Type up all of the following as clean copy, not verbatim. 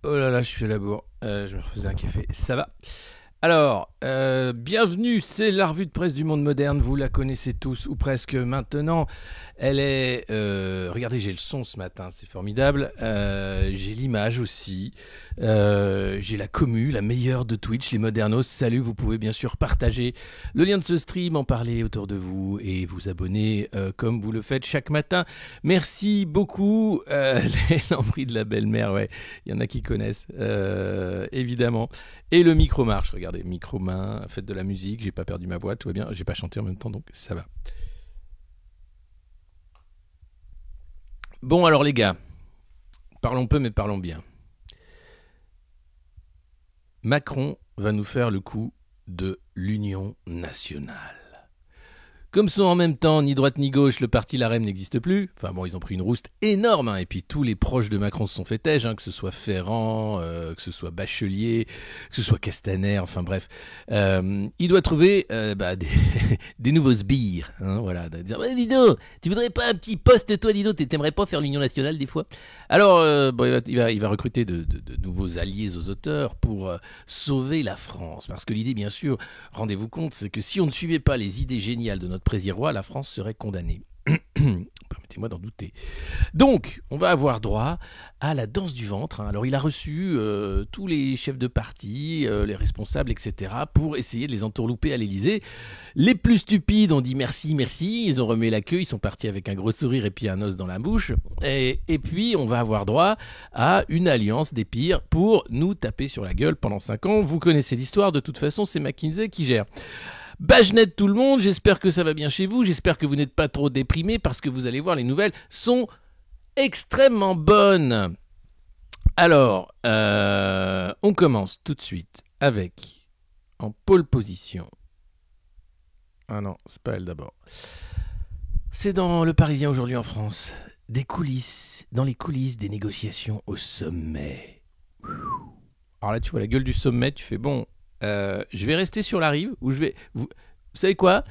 Oh là là, je suis à la bourre. Je me refaisais un café. Ça va. Alors, bienvenue, c'est la revue de presse du monde moderne. Vous la connaissez tous, ou presque maintenant. Elle est... regardez, j'ai le son ce matin, c'est formidable. J'ai l'image aussi. J'ai la commu, la meilleure de Twitch, les modernos. Salut, vous pouvez bien sûr partager le lien de ce stream, en parler autour de vous et vous abonner comme vous le faites chaque matin. Merci beaucoup. Les lambris de la belle-mère, ouais, il y en a qui connaissent, évidemment. Et le micro marche, regardez, micro main, faites de la musique, j'ai pas perdu ma voix, tout va bien, j'ai pas chanté en même temps, donc ça va. Bon alors les gars, parlons peu mais parlons bien. Macron va nous faire le coup de l'Union nationale. Comme sont en même temps ni droite ni gauche, le parti LaREM n'existe plus. Enfin bon, ils ont pris une rouste énorme, hein, et puis tous les proches de Macron se sont fait têche, hein, que ce soit Ferrand, que ce soit Bachelier, que ce soit Castaner, enfin bref. Il doit trouver des nouveaux sbires, hein, voilà. De dire, Dido, tu voudrais pas un petit poste, toi, Dido, t'aimerais pas faire l'Union nationale des fois? Alors, il va recruter de nouveaux alliés aux auteurs pour sauver la France. Parce que l'idée, bien sûr, rendez-vous compte, c'est que si on ne suivait pas les idées géniales de notre président roi, la France serait condamnée. Permettez-moi d'en douter. Donc, on va avoir droit à la danse du ventre. Hein. Alors, il a reçu tous les chefs de parti, les responsables, etc., pour essayer de les entourlouper à l'Élysée. Les plus stupides ont dit merci, merci. Ils ont remué la queue, ils sont partis avec un gros sourire et puis un os dans la bouche. Et puis, on va avoir droit à une alliance des pires pour nous taper sur la gueule pendant 5 ans. Vous connaissez l'histoire, de toute façon, c'est McKinsey qui gère. Bajnet tout le monde, j'espère que ça va bien chez vous, j'espère que vous n'êtes pas trop déprimés parce que vous allez voir, les nouvelles sont extrêmement bonnes. Alors, on commence tout de suite avec, en pole position, ah non, c'est pas elle d'abord, c'est dans Le Parisien aujourd'hui en France, dans les coulisses des négociations au sommet. Alors là tu vois la gueule du sommet, tu fais bon... je vais rester sur la rive où vous savez quoi,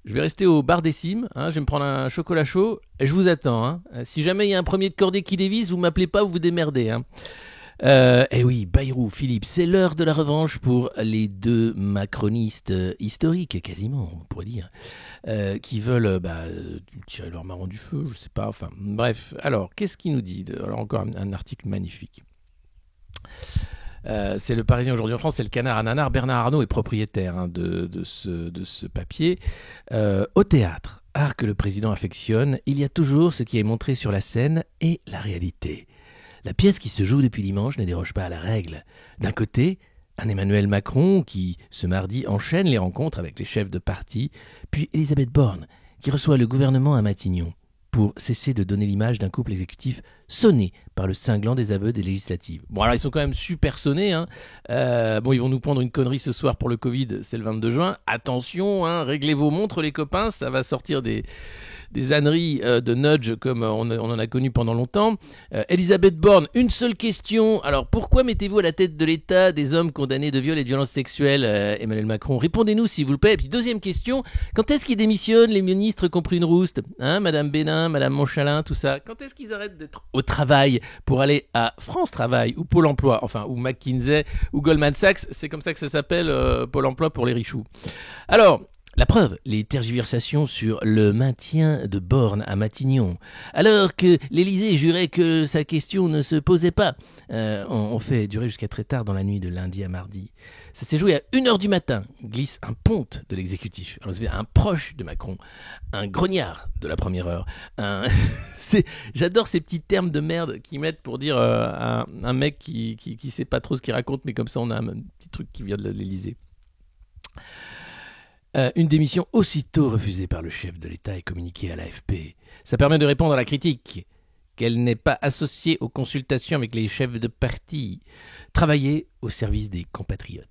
je vais rester au bar des Cimes, hein, je vais me prendre un chocolat chaud et je vous attends, hein. Si jamais il y a un premier de cordée qui dévisse, vous m'appelez pas, vous vous démerdez, hein. Et oui, Bayrou, Philippe, c'est l'heure de la revanche pour les deux macronistes historiques, quasiment, on pourrait dire, qui veulent tirer leur marron du feu, je sais pas, enfin bref. Alors, qu'est-ce qu'il nous dit? Alors encore un article magnifique. C'est Le Parisien aujourd'hui en France, c'est le Canard à Nanar. Bernard Arnault est propriétaire de ce papier. Au théâtre, art que le président affectionne, il y a toujours ce qui est montré sur la scène et la réalité. La pièce qui se joue depuis dimanche ne déroge pas à la règle. D'un côté, un Emmanuel Macron qui, ce mardi, enchaîne les rencontres avec les chefs de parti, puis Elisabeth Borne qui reçoit le gouvernement à Matignon pour cesser de donner l'image d'un couple exécutif sonné par le cinglant des aveux des législatives. Bon, alors ils sont quand même super sonnés, hein. Ils vont nous prendre une connerie ce soir pour le Covid, c'est le 22 juin. Attention, hein, réglez vos montres les copains, ça va sortir des âneries de nudge comme on en a connu pendant longtemps. Elisabeth Borne, une seule question. Alors, pourquoi mettez-vous à la tête de l'État des hommes condamnés de viol et de violences sexuelles, Emmanuel Macron? Répondez-nous, s'il vous plaît. Et puis, deuxième question, quand est-ce qu'ils démissionnent, les ministres qui ont pris une rouste, hein, Madame Bénin, Madame Montchalin, tout ça? Quand est-ce qu'ils arrêtent d'être au travail pour aller à France Travail ou Pôle Emploi, enfin, ou McKinsey ou Goldman Sachs? C'est comme ça que ça s'appelle, Pôle Emploi pour les richoux. Alors, la preuve, les tergiversations sur le maintien de Borne à Matignon. Alors que l'Élysée jurait que sa question ne se posait pas. On fait durer jusqu'à très tard dans la nuit de lundi à mardi. Ça s'est joué à 1h du matin, glisse un ponte de l'exécutif. Alors, c'est un proche de Macron, un grognard de la première heure. J'adore ces petits termes de merde qu'ils mettent pour dire un mec qui sait pas trop ce qu'il raconte, mais comme ça on a un petit truc qui vient de l'Élysée. Une démission aussitôt refusée par le chef de l'État et communiquée à l'AFP. Ça permet de répondre à la critique qu'elle n'est pas associée aux consultations avec les chefs de parti. Travailler au service des compatriotes.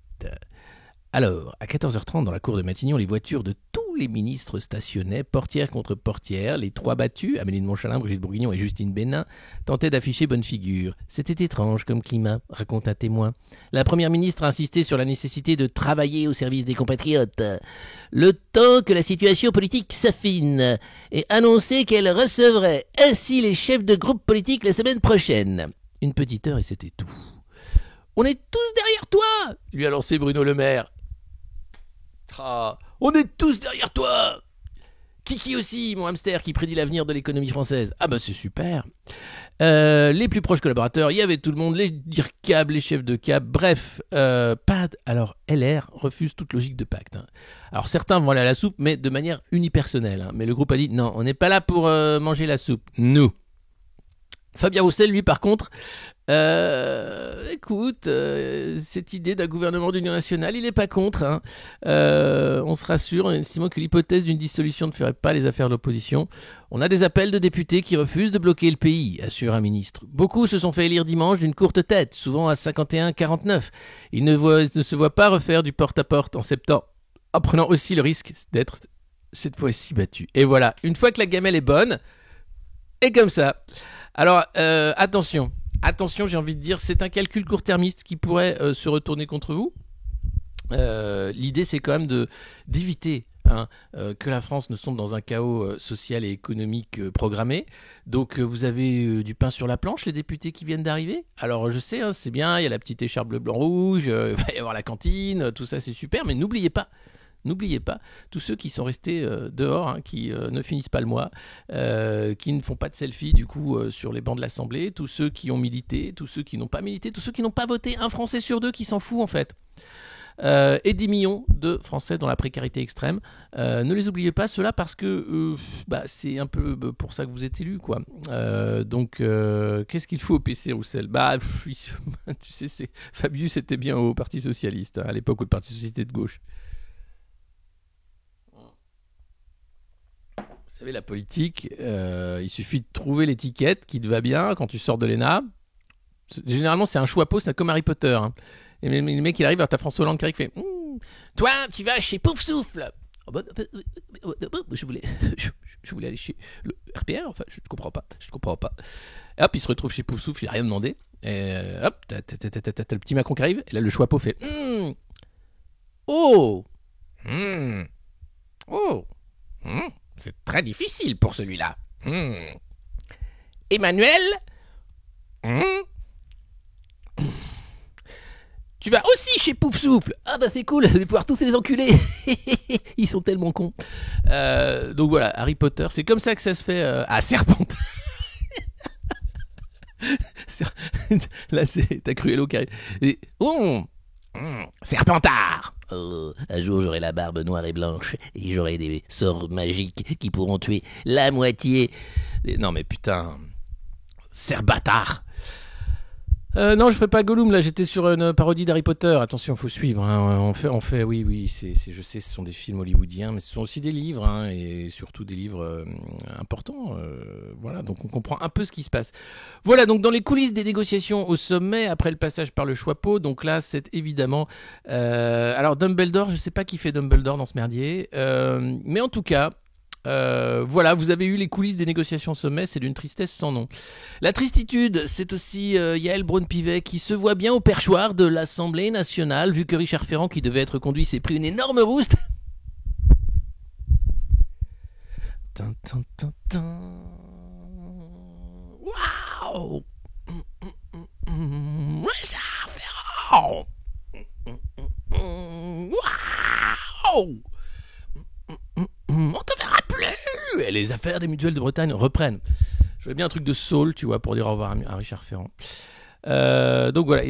Alors, à 14h30, dans la cour de Matignon, les voitures de tous les ministres stationnaient, portière contre portière. Les trois battus, Amélie de Montchalin, Brigitte Bourguignon et Justine Bénin, tentaient d'afficher bonne figure. C'était étrange comme climat, raconte un témoin. La première ministre a insisté sur la nécessité de travailler au service des compatriotes, le temps que la situation politique s'affine, et annoncé qu'elle recevrait ainsi les chefs de groupe politique la semaine prochaine. Une petite heure et c'était tout. On est tous derrière toi, lui a lancé Bruno Le Maire. Ah, on est tous derrière toi. Kiki aussi, mon hamster qui prédit l'avenir de l'économie française. Ah bah c'est super. Les plus proches collaborateurs, il y avait tout le monde, les DIRCAB, les chefs de cab, bref, alors LR refuse toute logique de pacte. Hein. Alors certains vont aller à la soupe, mais de manière unipersonnelle. Hein. Mais le groupe a dit non, on n'est pas là pour manger la soupe. Nous. Fabien Roussel, lui, par contre, écoute, cette idée d'un gouvernement d'union nationale, il n'est pas contre. Hein. On se rassure en estimant que l'hypothèse d'une dissolution ne ferait pas les affaires de l'opposition. On a des appels de députés qui refusent de bloquer le pays, assure un ministre. Beaucoup se sont fait élire dimanche d'une courte tête, souvent à 51-49. Ils ne se voient pas refaire du porte-à-porte en septembre, en prenant aussi le risque d'être cette fois-ci battus. Et voilà, une fois que la gamelle est bonne, et comme ça. Alors, attention, j'ai envie de dire, c'est un calcul court-termiste qui pourrait se retourner contre vous. L'idée, c'est quand même d'éviter que la France ne sombre dans un chaos social et économique programmé. Donc, vous avez du pain sur la planche, les députés qui viennent d'arriver. Alors, je sais, c'est bien, il y a la petite écharpe bleu-blanc-rouge, il va y avoir la cantine, tout ça, c'est super, mais n'oubliez pas, tous ceux qui sont restés dehors, qui ne finissent pas le mois, qui ne font pas de selfie du coup sur les bancs de l'Assemblée, tous ceux qui ont milité, tous ceux qui n'ont pas milité, tous ceux qui n'ont pas voté, un Français sur deux qui s'en fout en fait. Et 10 millions de Français dans la précarité extrême. Ne les oubliez pas, ceux-là, parce que c'est un peu pour ça que vous êtes élus, quoi. Donc, qu'est-ce qu'il faut au PC Roussel ? Tu sais, Fabius était bien au Parti Socialiste, à l'époque où le Parti Socialiste était de gauche. Vous savez, la politique, il suffit de trouver l'étiquette qui te va bien quand tu sors de l'ENA. Généralement, c'est un choix-peau, c'est comme Harry Potter. Hein. Et le mec, il arrive, t'as François Hollande qui arrive, fait toi, tu vas chez Pouf Souffle. Je voulais aller chez le RPR, enfin, je comprends pas. Et hop, il se retrouve chez Pouf Souffle, il a rien demandé. Et hop, t'as le petit Macron qui arrive, et là, le choix-peau fait oh. C'est très difficile pour celui-là. Emmanuel, tu vas aussi chez Pouf Souffle. Ah bah c'est cool, je vais pouvoir tous les enculer. Ils sont tellement cons. Donc voilà, Harry Potter, c'est comme ça que ça se fait à Serpentard. Là, c'est ta Cruello qui arrive. Serpentard. Un jour j'aurai la barbe noire et blanche et j'aurai des sorts magiques qui pourront tuer la moitié. Non mais putain, Serbatard. Non, je ferai pas Gollum, là j'étais sur une parodie d'Harry Potter. Attention, faut suivre. Hein. On fait, oui, je sais, ce sont des films hollywoodiens, mais ce sont aussi des livres, et surtout des livres importants. Voilà, donc on comprend un peu ce qui se passe. Voilà, donc dans les coulisses des négociations au sommet, après le passage par le Choixpeau, donc là c'est évidemment. Alors Dumbledore, je sais pas qui fait Dumbledore dans ce merdier, mais en tout cas. Voilà, vous avez eu les coulisses des négociations au sommet, c'est d'une tristesse sans nom. La tristitude, c'est aussi Yael Braun-Pivet qui se voit bien au perchoir de l'Assemblée nationale, vu que Richard Ferrand, qui devait être conduit, s'est pris une énorme rouste. Waouh! Richard Ferrand! Waouh! On te verra plus. Et les affaires des mutuelles de Bretagne reprennent. Je veux bien un truc de soul, tu vois, pour dire au revoir à Richard Ferrand. Donc voilà.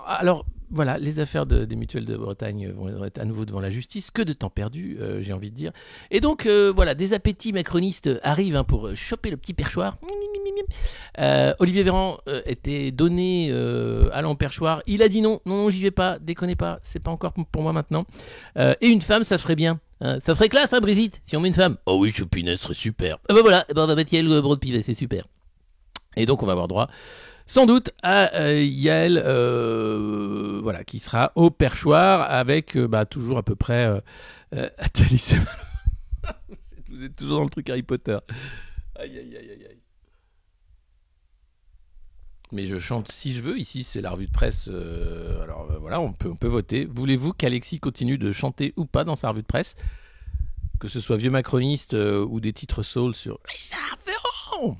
Alors voilà, les affaires des mutuelles de Bretagne vont être à nouveau devant la justice. Que de temps perdu, j'ai envie de dire. Et donc voilà, des appétits macronistes arrivent pour choper le petit perchoir. Olivier Véran était donné allant au perchoir. Il a dit non, j'y vais pas, déconnez pas, c'est pas encore pour moi maintenant. Et une femme, ça ferait bien. Ça ferait classe, Brigitte, si on met une femme. Oh oui, Choupinette serait super. Ah bah voilà, on va mettre Yael Braun-Pivet, c'est super. Et donc on va avoir droit, sans doute, à Yael, voilà, qui sera au perchoir avec toujours à peu près Athalie Semal. Vous êtes toujours dans le truc Harry Potter. Aïe. Mais je chante si je veux. Ici, c'est la revue de presse. Alors voilà, on peut voter. Voulez-vous qu'Alexis continue de chanter ou pas dans sa revue de presse ? Que ce soit vieux macroniste ou des titres soul sur Richard Ferrand.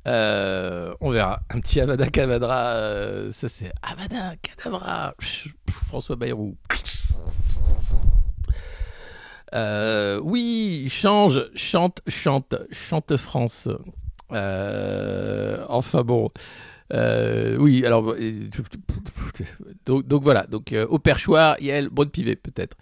On verra. Un petit Avada Kedavra, ça c'est Avada Kedavra. François Bayrou. Oui, chante France. Enfin bon. Oui, alors donc voilà. Donc au perchoir, Yael, bonne pivée peut-être.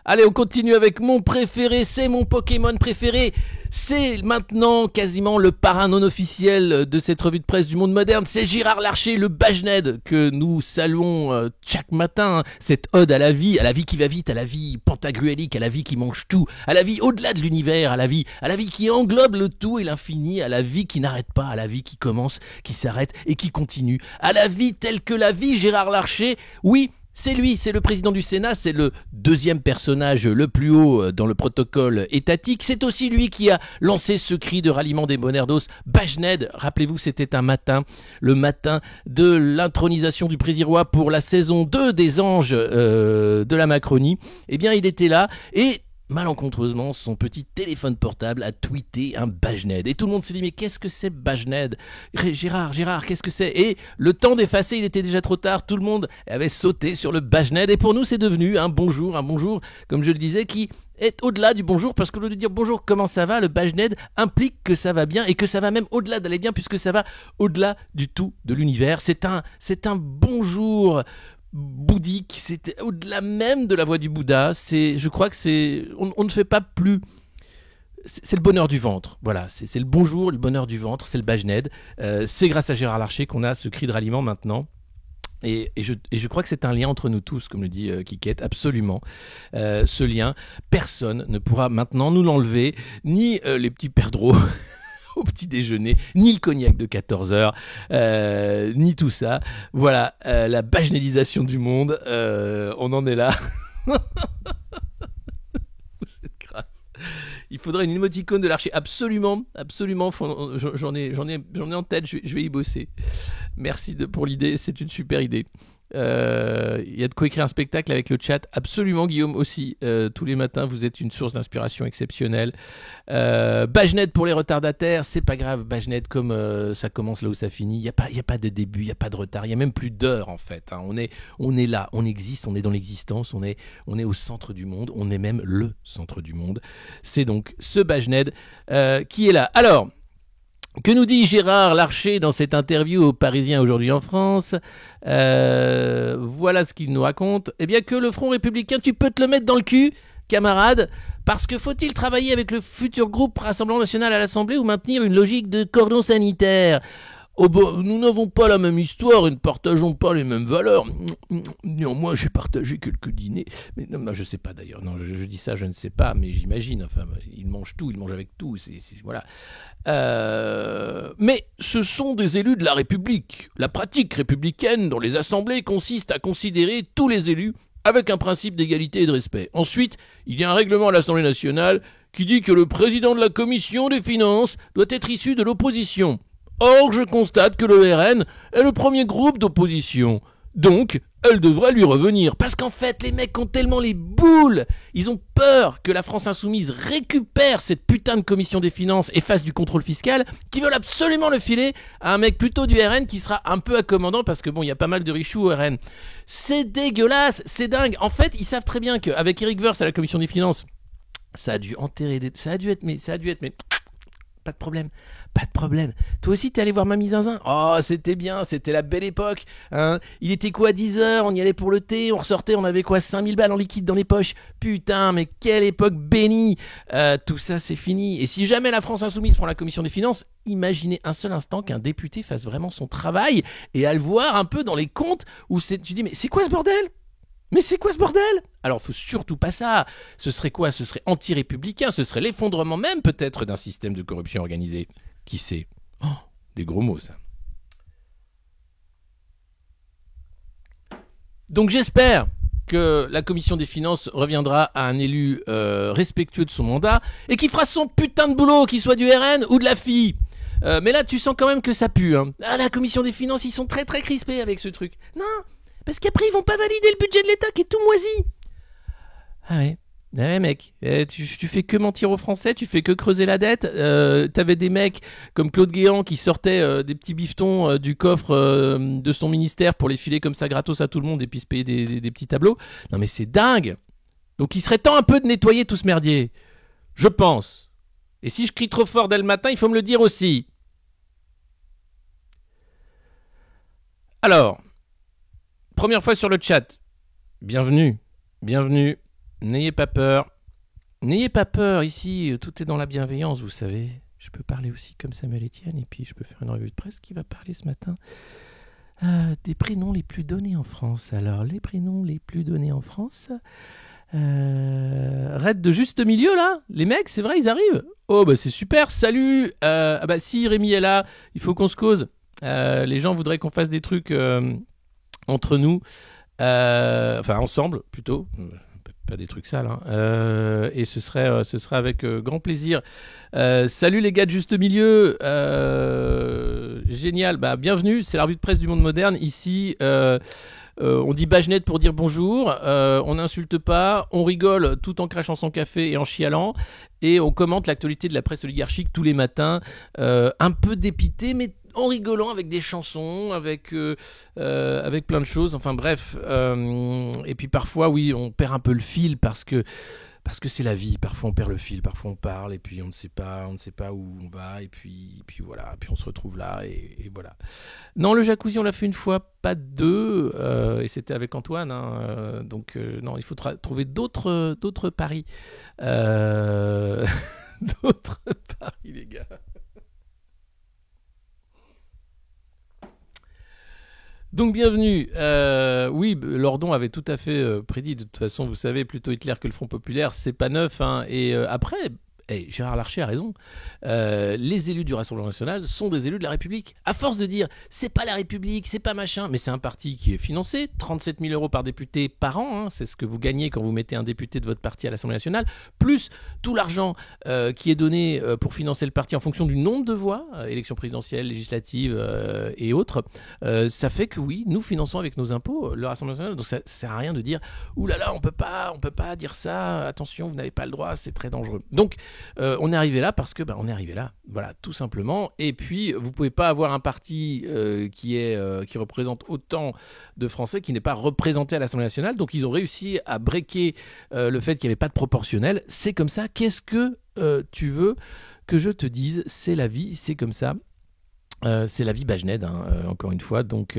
Allez, on continue avec mon préféré, c'est mon Pokémon préféré. C'est maintenant quasiment le parrain non officiel de cette revue de presse du monde moderne. C'est Gérard Larcher, le Bajned, que nous saluons chaque matin. Cette ode à la vie qui va vite, à la vie pantagruélique, à la vie qui mange tout, à la vie au-delà de l'univers, à la vie qui englobe le tout et l'infini, à la vie qui n'arrête pas, à la vie qui commence, qui s'arrête et qui continue. À la vie telle que la vie, Gérard Larcher, oui. C'est lui, c'est le président du Sénat, c'est le deuxième personnage le plus haut dans le protocole étatique. C'est aussi lui qui a lancé ce cri de ralliement des Bonardos, Bajned. Rappelez-vous, c'était un matin, le matin de l'intronisation du Présirois pour la saison 2 des Anges de la Macronie. Eh bien, il était là et malencontreusement, son petit téléphone portable a tweeté un Bajned. Et tout le monde s'est dit, mais qu'est-ce que c'est Bajned ? Gérard, qu'est-ce que c'est ? Et le temps d'effacer, il était déjà trop tard. Tout le monde avait sauté sur le Bajned. Et pour nous, c'est devenu un bonjour, comme je le disais, qui est au-delà du bonjour. Parce que au lieu de dire bonjour, comment ça va ? Le Bajned implique que ça va bien et que ça va même au-delà d'aller bien, puisque ça va au-delà du tout de l'univers. C'est un bonjour bouddhique, c'est au-delà même de la voix du Bouddha. Je crois que on ne fait pas plus. C'est le bonheur du ventre. Voilà, c'est le bonjour, le bonheur du ventre, c'est le Bajned. C'est grâce à Gérard Larcher qu'on a ce cri de ralliement maintenant. Et je crois que c'est un lien entre nous tous, comme le dit Kikette, absolument. Ce lien, personne ne pourra maintenant nous l'enlever, ni les petits perdreaux au petit déjeuner, ni le cognac de 14h, ni tout ça. Voilà, la bajnédisation du monde, on en est là. Vous êtes grave. Il faudrait une émoticône de Larcher, absolument, j'en ai en tête, je vais y bosser. Merci pour l'idée, c'est une super idée. Il y a de quoi écrire un spectacle avec le chat, absolument Guillaume aussi, tous les matins vous êtes une source d'inspiration exceptionnelle. Bajned pour les retardataires, c'est pas grave, Bajned comme ça commence là où ça finit, il y a pas de début, il y a pas de retard, il y a même plus d'heure en fait, hein. On est là, on existe, on est dans l'existence, on est au centre du monde, on est même le centre du monde. C'est donc ce Bajned qui est là. Alors, que nous dit Gérard Larcher dans cette interview aux Parisiens aujourd'hui en France ? Voilà ce qu'il nous raconte. Eh bien que le Front Républicain, tu peux te le mettre dans le cul, camarade, parce que faut-il travailler avec le futur groupe Rassemblement National à l'Assemblée ou maintenir une logique de cordon sanitaire ? Oh bon, nous n'avons pas la même histoire et ne partageons pas les mêmes valeurs. Néanmoins, j'ai partagé quelques dîners. Mais non, je sais pas d'ailleurs. Non, je dis ça, je ne sais pas, mais j'imagine. Enfin, ils mangent tout, ils mangent avec tout. Voilà. Mais ce sont des élus de la République. La pratique républicaine dans les assemblées consiste à considérer tous les élus avec un principe d'égalité et de respect. Ensuite, il y a un règlement à l'Assemblée nationale qui dit que le président de la commission des finances doit être issu de l'opposition. Or, je constate que le RN est le premier groupe d'opposition. Donc, elle devrait lui revenir. Parce qu'en fait, les mecs ont tellement les boules. Ils ont peur que la France Insoumise récupère cette putain de commission des finances et fasse du contrôle fiscal, qu'ils veulent absolument le filer à un mec plutôt du RN qui sera un peu accommodant parce que bon, il y a pas mal de richoux au RN. C'est dégueulasse, c'est dingue. En fait, ils savent très bien qu'avec Éric Woerth à la commission des finances, ça a dû être, mais pas de problème. Toi aussi, t'es allé voir Mamie Zinzin ? Oh, c'était bien, c'était la belle époque. Hein, il était quoi, 10h, on y allait pour le thé, on ressortait, on avait quoi, 5000 balles en liquide dans les poches. Putain, mais quelle époque bénie. Tout ça, c'est fini. Et si jamais la France Insoumise prend la commission des finances, imaginez un seul instant qu'un député fasse vraiment son travail et à le voir un peu dans les comptes où tu dis, mais c'est quoi ce bordel ? Alors, faut surtout pas ça. Ce serait quoi ? Ce serait anti-républicain. Ce serait l'effondrement même, peut-être, d'un système de corruption organisée. Qui sait ? Oh, des gros mots, ça. Donc, j'espère que la commission des finances reviendra à un élu respectueux de son mandat et qui fera son putain de boulot, qu'il soit du RN ou de la FI. Mais là, tu sens quand même que ça pue. Hein. Ah, la commission des finances, ils sont très très crispés avec ce truc. Non, parce qu'après, ils vont pas valider le budget de l'État qui est tout moisi. Ah ouais. Ouais mec, tu fais que mentir aux Français, tu fais que creuser la dette. T'avais des mecs comme Claude Guéant qui sortaient des petits bifetons du coffre de son ministère pour les filer comme ça gratos à tout le monde et puis se payer des petits tableaux. Non mais c'est dingue. Donc il serait temps un peu de nettoyer tout ce merdier. Je pense. Et si je crie trop fort dès le matin, il faut me le dire aussi. Alors, première fois sur le chat. Bienvenue. Bienvenue. N'ayez pas peur. N'ayez pas peur, ici, tout est dans la bienveillance, vous savez. Je peux parler aussi comme Samuel Etienne, et puis je peux faire une revue de presse qui va parler ce matin des prénoms les plus donnés en France. Alors, les prénoms les plus donnés en France... Raid de juste milieu, là. Les mecs, c'est vrai, ils arrivent. Oh, bah c'est super, salut. Ah bah si Rémi est là, il faut qu'on se cause. Les gens voudraient qu'on fasse des trucs entre nous. Enfin, ensemble, plutôt. Pas des trucs sales, hein. Et ce serait avec grand plaisir. Salut les gars de Juste Milieu. Génial. Bah, bienvenue. C'est la revue de presse du monde moderne. Ici, on dit Bagenette pour dire bonjour. On n'insulte pas. On rigole tout en crachant son café et en chialant. Et on commente l'actualité de la presse oligarchique tous les matins. Un peu dépité, mais en rigolant avec des chansons, avec plein de choses, enfin bref. Et puis parfois, oui, on perd un peu le fil parce que c'est la vie. Parfois on perd le fil, parfois on parle et puis on ne sait pas où on va et puis voilà, puis on se retrouve là et voilà. Non, le jacuzzi on l'a fait une fois, pas deux, et c'était avec Antoine. Hein, donc non, il faut trouver d'autres paris, d'autres paris les gars. Donc bienvenue. Oui, Lordon avait tout à fait prédit. De toute façon, vous savez, plutôt Hitler que le Front Populaire, c'est pas neuf. Hein. Et après, Gérard Larcher a raison. Les élus du Rassemblement National sont des élus de la République. À force de dire, c'est pas la République, c'est pas machin, mais c'est un parti qui est financé, 37 000 € par député par an. Hein, c'est ce que vous gagnez quand vous mettez un député de votre parti à l'Assemblée nationale, plus tout l'argent qui est donné pour financer le parti en fonction du nombre de voix, élections présidentielles, législatives et autres. Ça fait que oui, nous finançons avec nos impôts le Rassemblement national. Donc ça sert à rien de dire, oulala, on peut pas dire ça. Attention, vous n'avez pas le droit, c'est très dangereux. Donc on est arrivé là parce que on est arrivé là, voilà, tout simplement. Et puis vous pouvez pas avoir un parti qui représente autant de Français qui n'est pas représenté à l'Assemblée nationale. Donc ils ont réussi à breaker le fait qu'il n'y avait pas de proportionnel. C'est comme ça. Qu'est-ce que tu veux que je te dise? C'est la vie, c'est comme ça. C'est la vie Bagened, hein, encore une fois. Donc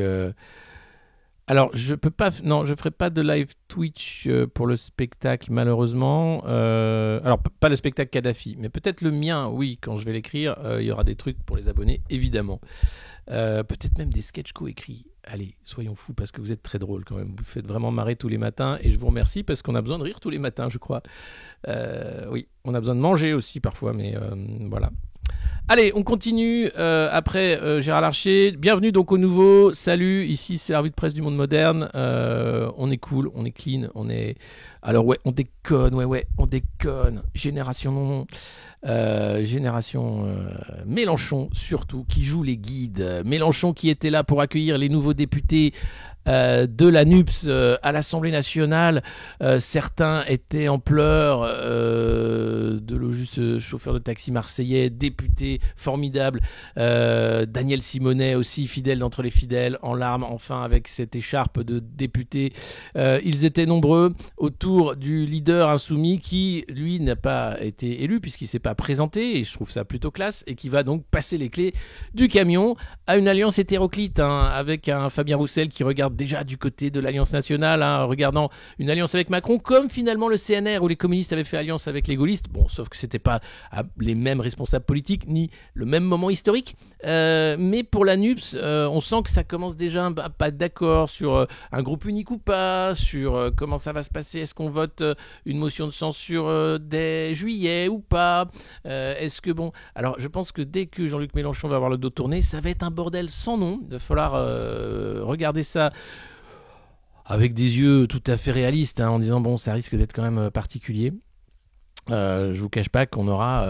alors, je ferai pas de live Twitch pour le spectacle, malheureusement. Alors, pas le spectacle Kadhafi, mais peut-être le mien, oui, quand je vais l'écrire, il y aura des trucs pour les abonnés, évidemment. Peut-être même des sketchs co-écrits. Allez, soyons fous, parce que vous êtes très drôles quand même. Vous faites vraiment marrer tous les matins, et je vous remercie, parce qu'on a besoin de rire tous les matins, je crois. Oui, on a besoin de manger aussi, parfois, mais voilà. Allez, on continue après Gérard Larcher. Bienvenue donc au nouveau. Salut, ici c'est la revue de presse du monde moderne. On est cool, on est clean, on est... Alors ouais, on déconne, on déconne. Génération Mélenchon surtout, qui joue les guides. Mélenchon qui était là pour accueillir les nouveaux députés de la NUPS à l'Assemblée nationale. Certains étaient en pleurs. Delojus, chauffeur de taxi marseillais, député formidable. Daniel Simonet aussi, fidèle d'entre les fidèles, en larmes enfin avec cette écharpe de député. Ils étaient nombreux autour du leader insoumis qui, lui, n'a pas été élu puisqu'il ne s'est pas présenté, et je trouve ça plutôt classe, et qui va donc passer les clés du camion à une alliance hétéroclite, hein, avec un Fabien Roussel qui regarde déjà du côté de l'Alliance nationale, hein, regardant une alliance avec Macron, comme finalement le CNR où les communistes avaient fait alliance avec les gaullistes. Bon, sauf que c'était pas les mêmes responsables politiques, ni le même moment historique. Mais pour la NUPS, on sent que ça commence déjà à pas être d'accord sur un groupe unique ou pas, sur comment ça va se passer. Est-ce qu'on vote une motion de censure dès juillet ou pas? Est-ce que bon... Alors, je pense que dès que Jean-Luc Mélenchon va avoir le dos tourné, ça va être un bordel sans nom. Il va falloir regarder ça avec des yeux tout à fait réalistes, hein, en disant bon, ça risque d'être quand même particulier. je vous cache pas qu'on aura,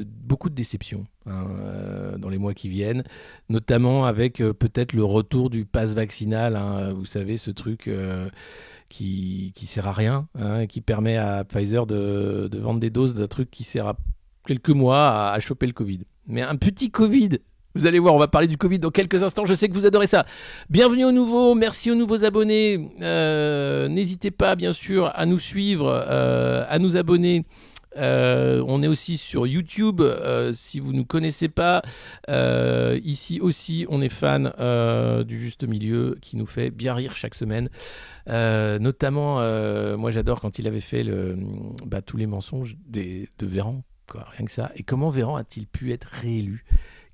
beaucoup de déceptions dans les mois qui viennent, notamment avec peut-être le retour du pass vaccinal, hein, vous savez, ce truc qui sert à rien, hein, qui permet à Pfizer de vendre des doses d'un truc qui sert à quelques mois à choper le Covid. Mais un petit Covid. Vous allez voir, on va parler du Covid dans quelques instants. Je sais que vous adorez ça. Bienvenue aux nouveaux, merci aux nouveaux abonnés. N'hésitez pas, bien sûr, à nous suivre, à nous abonner. On est aussi sur YouTube. Si vous ne nous connaissez pas, ici aussi, on est fan du Juste Milieu qui nous fait bien rire chaque semaine. Notamment, moi j'adore quand il avait fait tous les mensonges de Véran, quoi, rien que ça. Et comment Véran a-t-il pu être réélu ?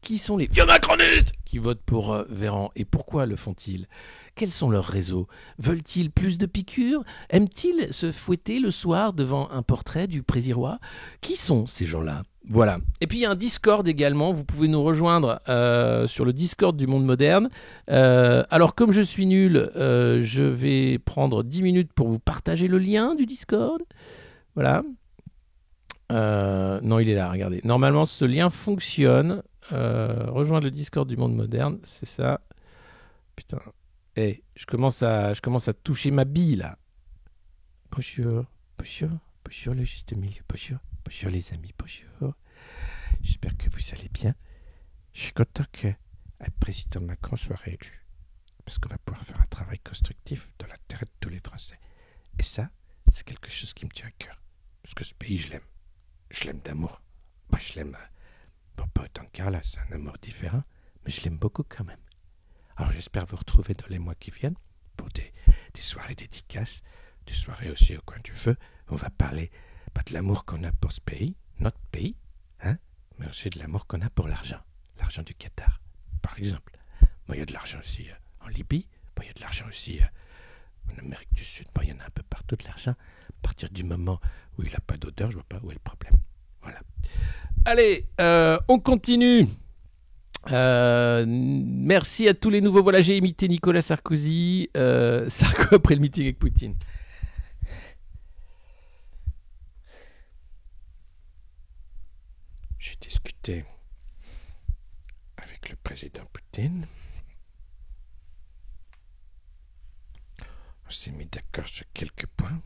Qui sont les vieux macronistes qui votent pour Véran et pourquoi le font-ils ? Quels sont leurs réseaux ? Veulent-ils plus de piqûres ? Aiment-ils se fouetter le soir devant un portrait du Présirois ? Qui sont ces gens-là ? Voilà. Et puis il y a un Discord également, vous pouvez nous rejoindre sur le Discord du Monde Moderne. Alors comme je suis nul, je vais prendre 10 minutes pour vous partager le lien du Discord. Voilà. Non, il est là, regardez. Normalement, ce lien fonctionne. Rejoindre le Discord du Monde Moderne, c'est ça. Putain. Je commence à toucher ma bille, là. Bonjour le Juste Milieu, bonjour les amis, bonjour. J'espère que vous allez bien. Je suis content que le président Macron soit réélu. Parce qu'on va pouvoir faire un travail constructif dans l'intérêt de tous les Français. Et ça, c'est quelque chose qui me tient à cœur. Parce que ce pays, je l'aime. Je l'aime d'amour. Moi, je l'aime... Bon, pas autant que Carla, c'est un amour différent, mais je l'aime beaucoup quand même. Alors j'espère vous retrouver dans les mois qui viennent pour des soirées dédicaces, des soirées aussi au coin du feu. On va parler pas de l'amour qu'on a pour ce pays, notre pays, hein, mais aussi de l'amour qu'on a pour l'argent du Qatar, par exemple. Bon, il y a de l'argent aussi en Libye, bon, il y a de l'argent aussi en Amérique du Sud, bon, il y en a un peu partout de l'argent. À partir du moment où il n'a pas d'odeur, je vois pas où est le problème. Voilà. Allez, on continue. Merci à tous les nouveaux. Voilà, j'ai imité Nicolas Sarkozy. Sarko après le meeting avec Poutine. J'ai discuté avec le président Poutine. On s'est mis d'accord sur quelques points.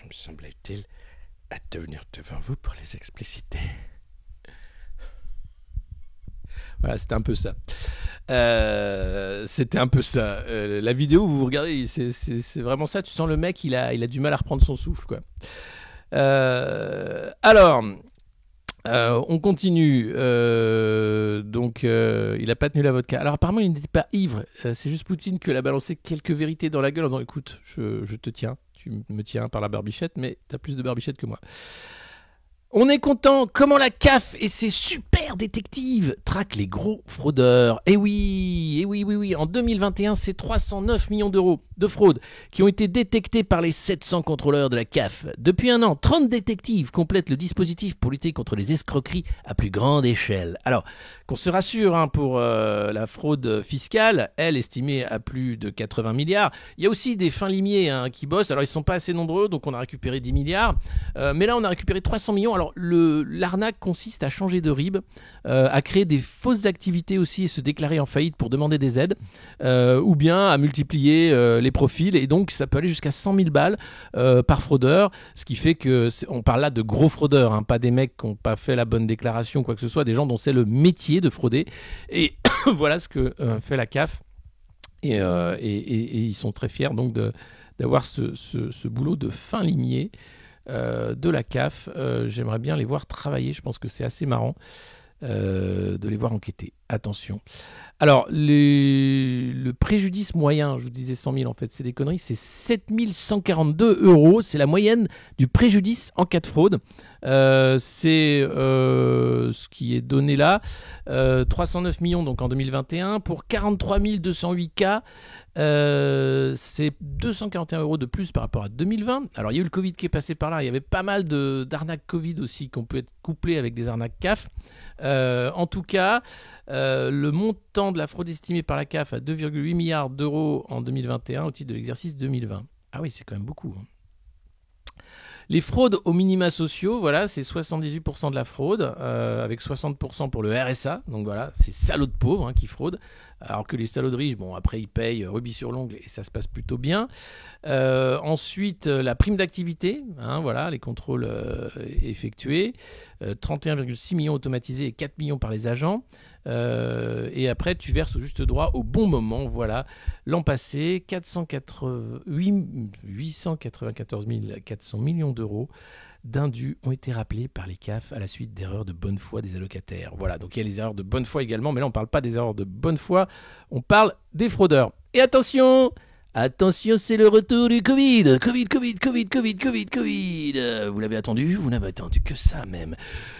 Il me semblait utile de venir devant vous pour les expliciter. Voilà, c'était un peu ça. La vidéo, vous regardez, c'est vraiment ça. Tu sens le mec, il a du mal à reprendre son souffle, quoi. Alors, on continue. Donc, il a pas tenu la vodka. Alors, apparemment, il n'était pas ivre. C'est juste Poutine qui lui a balancé quelques vérités dans la gueule en disant, écoute, je te tiens. Tu me tiens par la barbichette, mais t'as plus de barbichette que moi. On est content. Comment la CAF et ses super détectives traquent les gros fraudeurs. Eh oui. En 2021, c'est 309 millions d'euros de fraude qui ont été détectés par les 700 contrôleurs de la CAF. Depuis un an, 30 détectives complètent le dispositif pour lutter contre les escroqueries à plus grande échelle. Alors, qu'on se rassure, pour la fraude fiscale, elle estimée à plus de 80 milliards. Il y a aussi des fins limiers qui bossent. Alors, ils ne sont pas assez nombreux, donc on a récupéré 10 milliards. Mais là, on a récupéré 300 millions. Alors, l'arnaque consiste à changer de RIB, à créer des fausses activités aussi et se déclarer en faillite pour demander des aides, ou bien à multiplier les profils. Et donc, ça peut aller jusqu'à 100 000 balles par fraudeur, ce qui fait que on parle là de gros fraudeurs, pas des mecs qui n'ont pas fait la bonne déclaration, quoi que ce soit, des gens dont c'est le métier de frauder. Et voilà ce que fait la CAF. Et ils sont très fiers donc d'avoir ce boulot de fin limier de la CAF. J'aimerais bien les voir travailler. Je pense que c'est assez marrant de les voir enquêter. Attention. Alors, le préjudice moyen, je vous disais 100 000 en fait, c'est des conneries, c'est 7 142 €. C'est la moyenne du préjudice en cas de fraude. C'est ce qui est donné là. 309 millions donc en 2021 pour 43 208 cas. C'est 241 € de plus par rapport à 2020. Alors il y a eu le Covid qui est passé par là. Il y avait pas mal d'arnaques Covid aussi qui ont pu être couplées avec des arnaques CAF. En tout cas, le montant de la fraude estimée par la CAF à 2,8 milliards d'euros en 2021 au titre de l'exercice 2020. Ah oui, c'est quand même beaucoup. Les fraudes aux minima sociaux, voilà, c'est 78% de la fraude, avec 60% pour le RSA. Donc voilà, c'est salauds de pauvres qui fraudent. Alors que les salauds de riches, bon, après, ils payent rubis sur l'ongle et ça se passe plutôt bien. Ensuite, la prime d'activité, voilà, les contrôles effectués. 31,6 millions automatisés et 4 millions par les agents. Et après, tu verses au juste droit au bon moment. Voilà, l'an passé, 894 400 millions d'euros d'indus ont été rappelés par les CAF à la suite d'erreurs de bonne foi des allocataires. Voilà, donc il y a les erreurs de bonne foi également, mais là on ne parle pas des erreurs de bonne foi, on parle des fraudeurs. Et attention, c'est le retour du Covid. Covid. Vous l'avez attendu, vous n'avez attendu que ça même.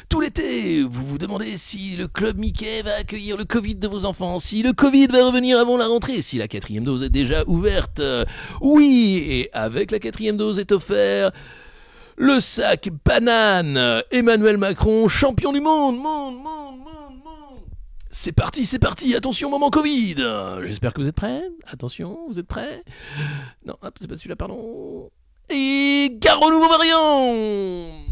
Tout l'été, vous vous demandez si le club Mickey va accueillir le Covid de vos enfants, si le Covid va revenir avant la rentrée, si la 4e dose est déjà ouverte. Oui, et avec la 4e dose est offert le sac banane. Emmanuel Macron, champion du monde. C'est parti, attention, moment Covid. J'espère que vous êtes prêts. Attention, vous êtes prêts? Non, hop, c'est pas celui-là, pardon. Et gare aux nouveaux variants.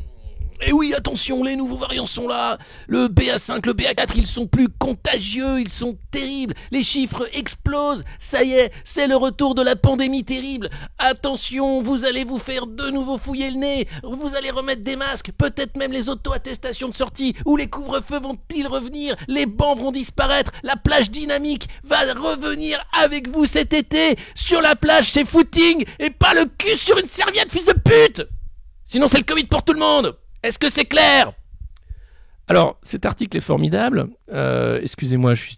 Et oui, attention, les nouveaux variants sont là. Le BA5, le BA4, ils sont plus contagieux, ils sont terribles. Les chiffres explosent. Ça y est, c'est le retour de la pandémie terrible. Attention, vous allez vous faire de nouveau fouiller le nez. Vous allez remettre des masques, peut-être même les auto-attestations de sortie. Ou les couvre-feux vont-ils revenir? Les bancs vont disparaître. La plage dynamique va revenir avec vous cet été. Sur la plage, c'est footing et pas le cul sur une serviette, fils de pute. Sinon, c'est le Covid pour tout le monde. Est-ce que c'est clair? Alors, cet article est formidable. Excusez-moi, je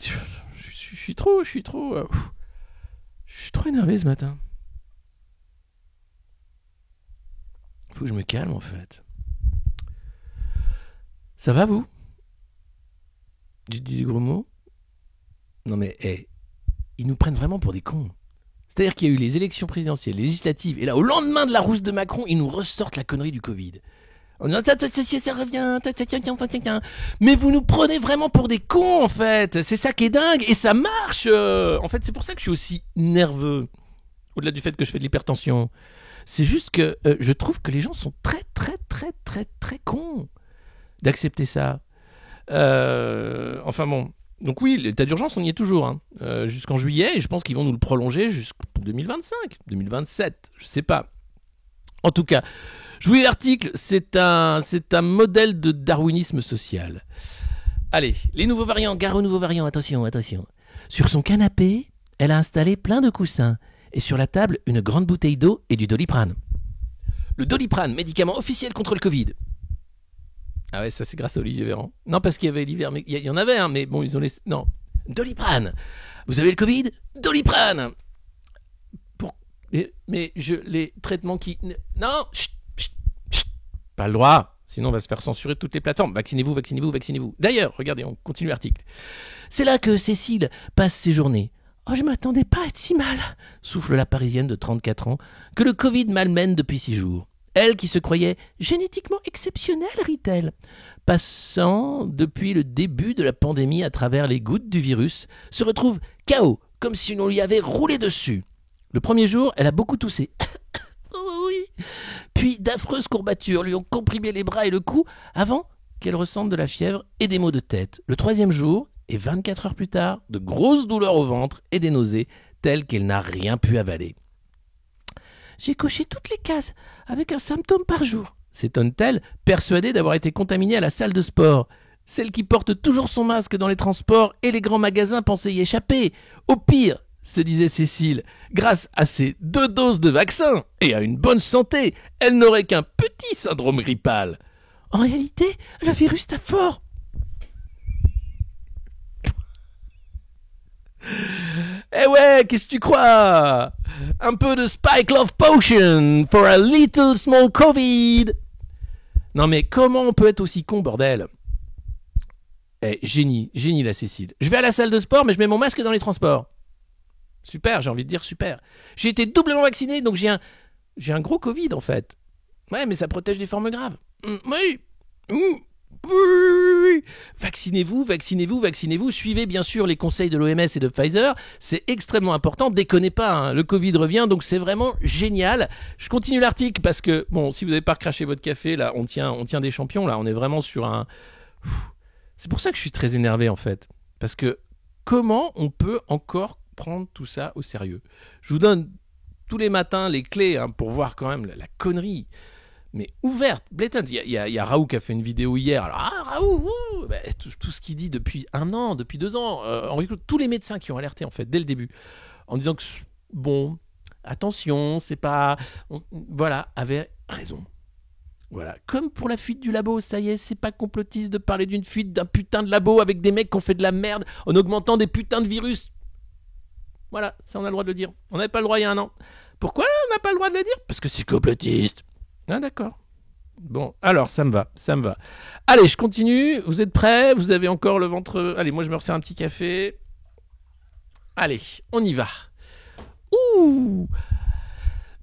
suis trop énervé ce matin. Faut que je me calme en fait. Ça va vous? J'ai dit des gros mots? Non mais, ils nous prennent vraiment pour des cons. C'est-à-dire qu'il y a eu les élections présidentielles, législatives, et là, au lendemain de la rousse de Macron, ils nous ressortent la connerie du Covid. On dit, ça revient, mais vous nous prenez vraiment pour des cons en fait, c'est ça qui est dingue, et ça marche. En fait, c'est pour ça que je suis aussi nerveux, au-delà du fait que je fais de l'hypertension. C'est juste que je trouve que les gens sont très cons d'accepter ça. Enfin bon, donc oui, l'état d'urgence, on y est toujours, jusqu'en juillet, et je pense qu'ils vont nous le prolonger jusqu'en 2025, 2027, je sais pas. En tout cas, je vous lis l'article, c'est un modèle de darwinisme social. Allez, les nouveaux variants, gare aux nouveaux variants, attention. Sur son canapé, elle a installé plein de coussins, et sur la table, une grande bouteille d'eau et du Doliprane. Le Doliprane, médicament officiel contre le Covid. Ah ouais, ça c'est grâce à Olivier Véran. Non, parce qu'il y avait l'hiver, mais il y en avait, mais bon, ils ont laissé... Non, Doliprane. Vous avez le Covid? Doliprane. Mais les traitements qui... Non, chut, pas le droit, sinon on va se faire censurer de toutes les plateformes. Vaccinez-vous. D'ailleurs, regardez, on continue l'article. C'est là que Cécile passe ses journées. Oh, je m'attendais pas à être si mal, souffle la Parisienne de 34 ans, que le Covid malmène depuis 6 jours. Elle qui se croyait génétiquement exceptionnelle, rit-elle, passant depuis le début de la pandémie à travers les gouttes du virus, se retrouve KO, comme si on lui avait roulé dessus. Le premier jour, elle a beaucoup toussé. Oh oui. Puis d'affreuses courbatures lui ont comprimé les bras et le cou avant qu'elle ressente de la fièvre et des maux de tête. Le 3e jour, et 24 heures plus tard, de grosses douleurs au ventre et des nausées telles qu'elle n'a rien pu avaler. J'ai coché toutes les cases avec un symptôme par jour, s'étonne-t-elle, persuadée d'avoir été contaminée à la salle de sport. Celle qui porte toujours son masque dans les transports et les grands magasins pensait y échapper. Au pire, se disait Cécile, grâce à ses 2 doses de vaccin et à une bonne santé, elle n'aurait qu'un petit syndrome grippal. En réalité, le virus tape fort. Eh ouais, qu'est-ce que tu crois? Un peu de Spike Love Potion for a little small Covid. Non mais comment on peut être aussi con, bordel? Génie la Cécile. Je vais à la salle de sport, mais je mets mon masque dans les transports. Super, j'ai envie de dire super. J'ai été doublement vacciné, donc j'ai un gros Covid en fait. Ouais, mais ça protège des formes graves. Oui. Oui, vaccinez-vous, vaccinez-vous, vaccinez-vous. Suivez bien sûr les conseils de l'OMS et de Pfizer. C'est extrêmement important. Déconnez pas, hein. Le Covid revient, donc c'est vraiment génial. Je continue l'article parce que, bon, si vous n'avez pas recraché votre café, là, on tient des champions. Là, on est vraiment sur un... C'est pour ça que je suis très énervé, en fait. Parce que comment on peut encore prendre tout ça au sérieux? Je vous donne tous les matins les clés, hein, pour voir quand même la connerie. Mais ouverte, blatant. Il y a Raoult qui a fait une vidéo hier. Alors, Raoult, tout ce qu'il dit depuis 1 an, depuis 2 ans, tous les médecins qui ont alerté, en fait, dès le début, en disant que, bon, attention, c'est pas... Voilà, avaient raison. Voilà. Comme pour la fuite du labo, ça y est, c'est pas complotiste de parler d'une fuite d'un putain de labo avec des mecs qui ont fait de la merde en augmentant des putains de virus. Voilà, ça on a le droit de le dire. On n'avait pas le droit il y a 1 an. Pourquoi on n'a pas le droit de le dire? Parce que c'est complotiste. Ah d'accord. Bon, alors ça me va. Allez, je continue. Vous êtes prêts? Vous avez encore le ventre... Allez, moi je me resserre un petit café. Allez, on y va. Ouh!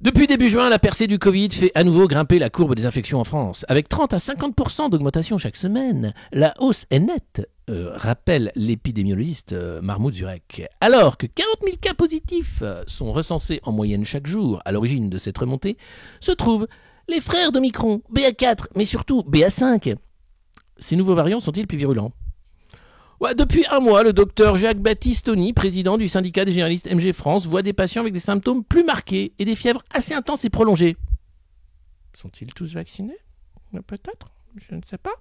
Depuis début juin, la percée du Covid fait à nouveau grimper la courbe des infections en France. Avec 30 à 50% d'augmentation chaque semaine, la hausse est nette, rappelle l'épidémiologiste Mahmoud Zurek. Alors que 40 000 cas positifs sont recensés en moyenne chaque jour à l'origine de cette remontée, se trouvent les frères d'Omicron, BA4, mais surtout BA5. Ces nouveaux variants sont-ils plus virulents? Ouais, depuis 1 mois, le docteur Jacques Baptistoni, président du syndicat des généralistes MG France, voit des patients avec des symptômes plus marqués et des fièvres assez intenses et prolongées. Sont-ils tous vaccinés? Peut-être, je ne sais pas.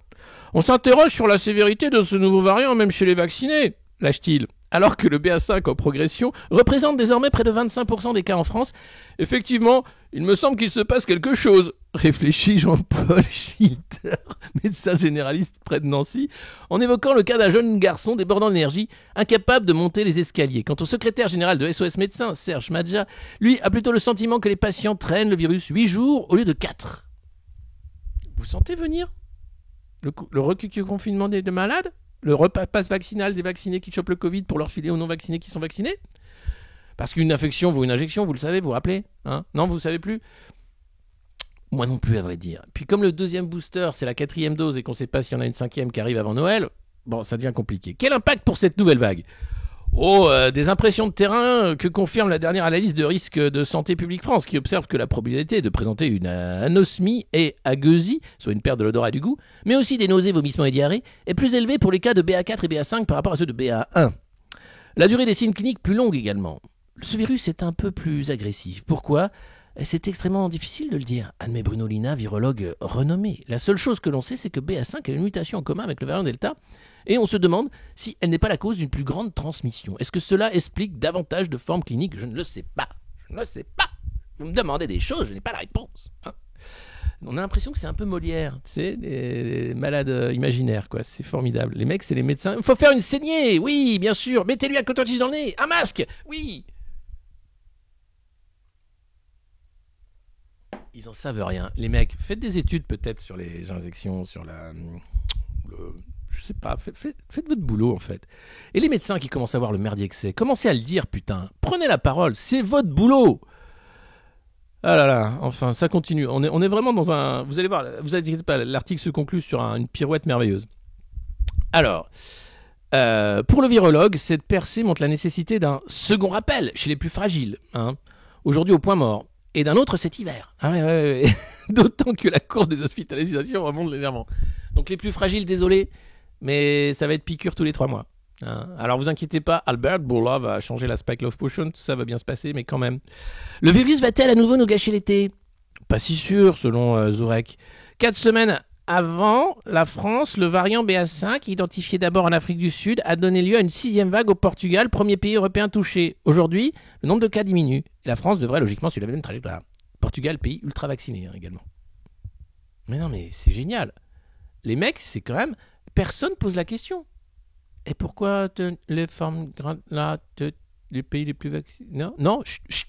On s'interroge sur la sévérité de ce nouveau variant, même chez les vaccinés, lâche-t-il. Alors que le BA5 en progression représente désormais près de 25% des cas en France. Effectivement, il me semble qu'il se passe quelque chose, réfléchit Jean-Paul Schilter, médecin généraliste près de Nancy, en évoquant le cas d'un jeune garçon débordant d'énergie, incapable de monter les escaliers. Quant au secrétaire général de SOS Médecins, Serge Madja, lui a plutôt le sentiment que les patients traînent le virus 8 jours au lieu de 4. Vous sentez venir le recul confinement des malades? Le repasse vaccinal des vaccinés qui chopent le Covid pour leur filer aux non-vaccinés qui sont vaccinés? Parce qu'une infection vaut une injection, vous le savez, vous vous rappelez, hein? Non, vous ne savez plus? Moi non plus, à vrai dire. Puis comme le 2e booster, c'est la 4e dose et qu'on ne sait pas s'il y en a une 5e qui arrive avant Noël, bon, ça devient compliqué. Quel impact pour cette nouvelle vague? Des impressions de terrain que confirme la dernière analyse de risque de Santé publique France, qui observe que la probabilité de présenter une anosmie et agueusie, soit une perte de l'odorat et du goût, mais aussi des nausées, vomissements et diarrhées, est plus élevée pour les cas de BA4 et BA5 par rapport à ceux de BA1. La durée des signes cliniques plus longue également. Ce virus est un peu plus agressif. Pourquoi? C'est extrêmement difficile de le dire, admet Bruno Lina, virologue renommé. La seule chose que l'on sait, c'est que BA5 a une mutation en commun avec le variant Delta, et on se demande si elle n'est pas la cause d'une plus grande transmission. Est-ce que cela explique davantage de formes cliniques? Je ne le sais pas. Vous me demandez des choses, je n'ai pas la réponse. Hein. On a l'impression que c'est un peu Molière, tu sais, les malades imaginaires, quoi. C'est formidable. Les mecs, c'est les médecins. Il faut faire une saignée, oui, bien sûr. Mettez-lui un coton-tige dans le nez, un masque, oui. Ils en savent rien. Les mecs, faites des études peut-être sur les injections, sur je sais pas, faites votre boulot en fait. Et les médecins qui commencent à voir le merdier que c'est, commencez à le dire, putain. Prenez la parole, c'est votre boulot. Ah là là, enfin, ça continue. On est vraiment dans un... Vous allez voir, vous inquiétez pas, l'article se conclut sur une pirouette merveilleuse. Alors, pour le virologue, cette percée montre la nécessité d'un second rappel chez les plus fragiles, hein, aujourd'hui au point mort, et d'un autre cet hiver. Ah ouais. D'autant que la courbe des hospitalisations remonte légèrement. Donc les plus fragiles, désolé, mais ça va être piqûre tous les 3 mois. Hein. Alors vous inquiétez pas, Albert Bourla va changer la Spike Love Potion, tout ça va bien se passer, mais quand même. Le virus va-t-elle à nouveau nous gâcher l'été? Pas si sûr, selon Zurek. 4 semaines avant, la France, le variant BA5, identifié d'abord en Afrique du Sud, a donné lieu à une 6e vague au Portugal, premier pays européen touché. Aujourd'hui, le nombre de cas diminue. Et la France devrait logiquement suivre la même trajectoire. Portugal, pays ultra vacciné également. Mais non, mais c'est génial. Les mecs, c'est quand même... Personne pose la question. Et pourquoi les femmes grandes là, les pays les plus vaccinés? Non, chut.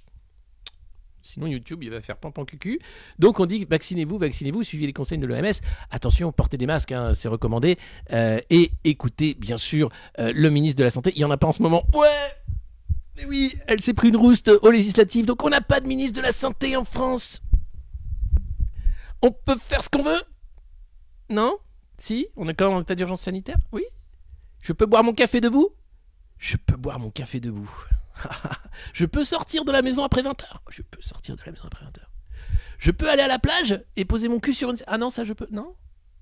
Sinon YouTube il va faire pampan cucu. Donc on dit vaccinez-vous, suivez les conseils de l'OMS. Attention, portez des masques, hein, c'est recommandé. Et écoutez bien sûr le ministre de la Santé. Il n'y en a pas en ce moment. Ouais, mais oui, elle s'est pris une rouste aux législatives. Donc on n'a pas de ministre de la Santé en France. On peut faire ce qu'on veut? Non? Si, on est quand même en état d'urgence sanitaire. Oui. Je peux boire mon café debout. Je peux boire mon café debout. Je peux sortir de la maison après 20h. Je peux sortir de la maison après 20h. Je peux aller à la plage et poser mon cul sur une... Ah non, ça je peux. Non.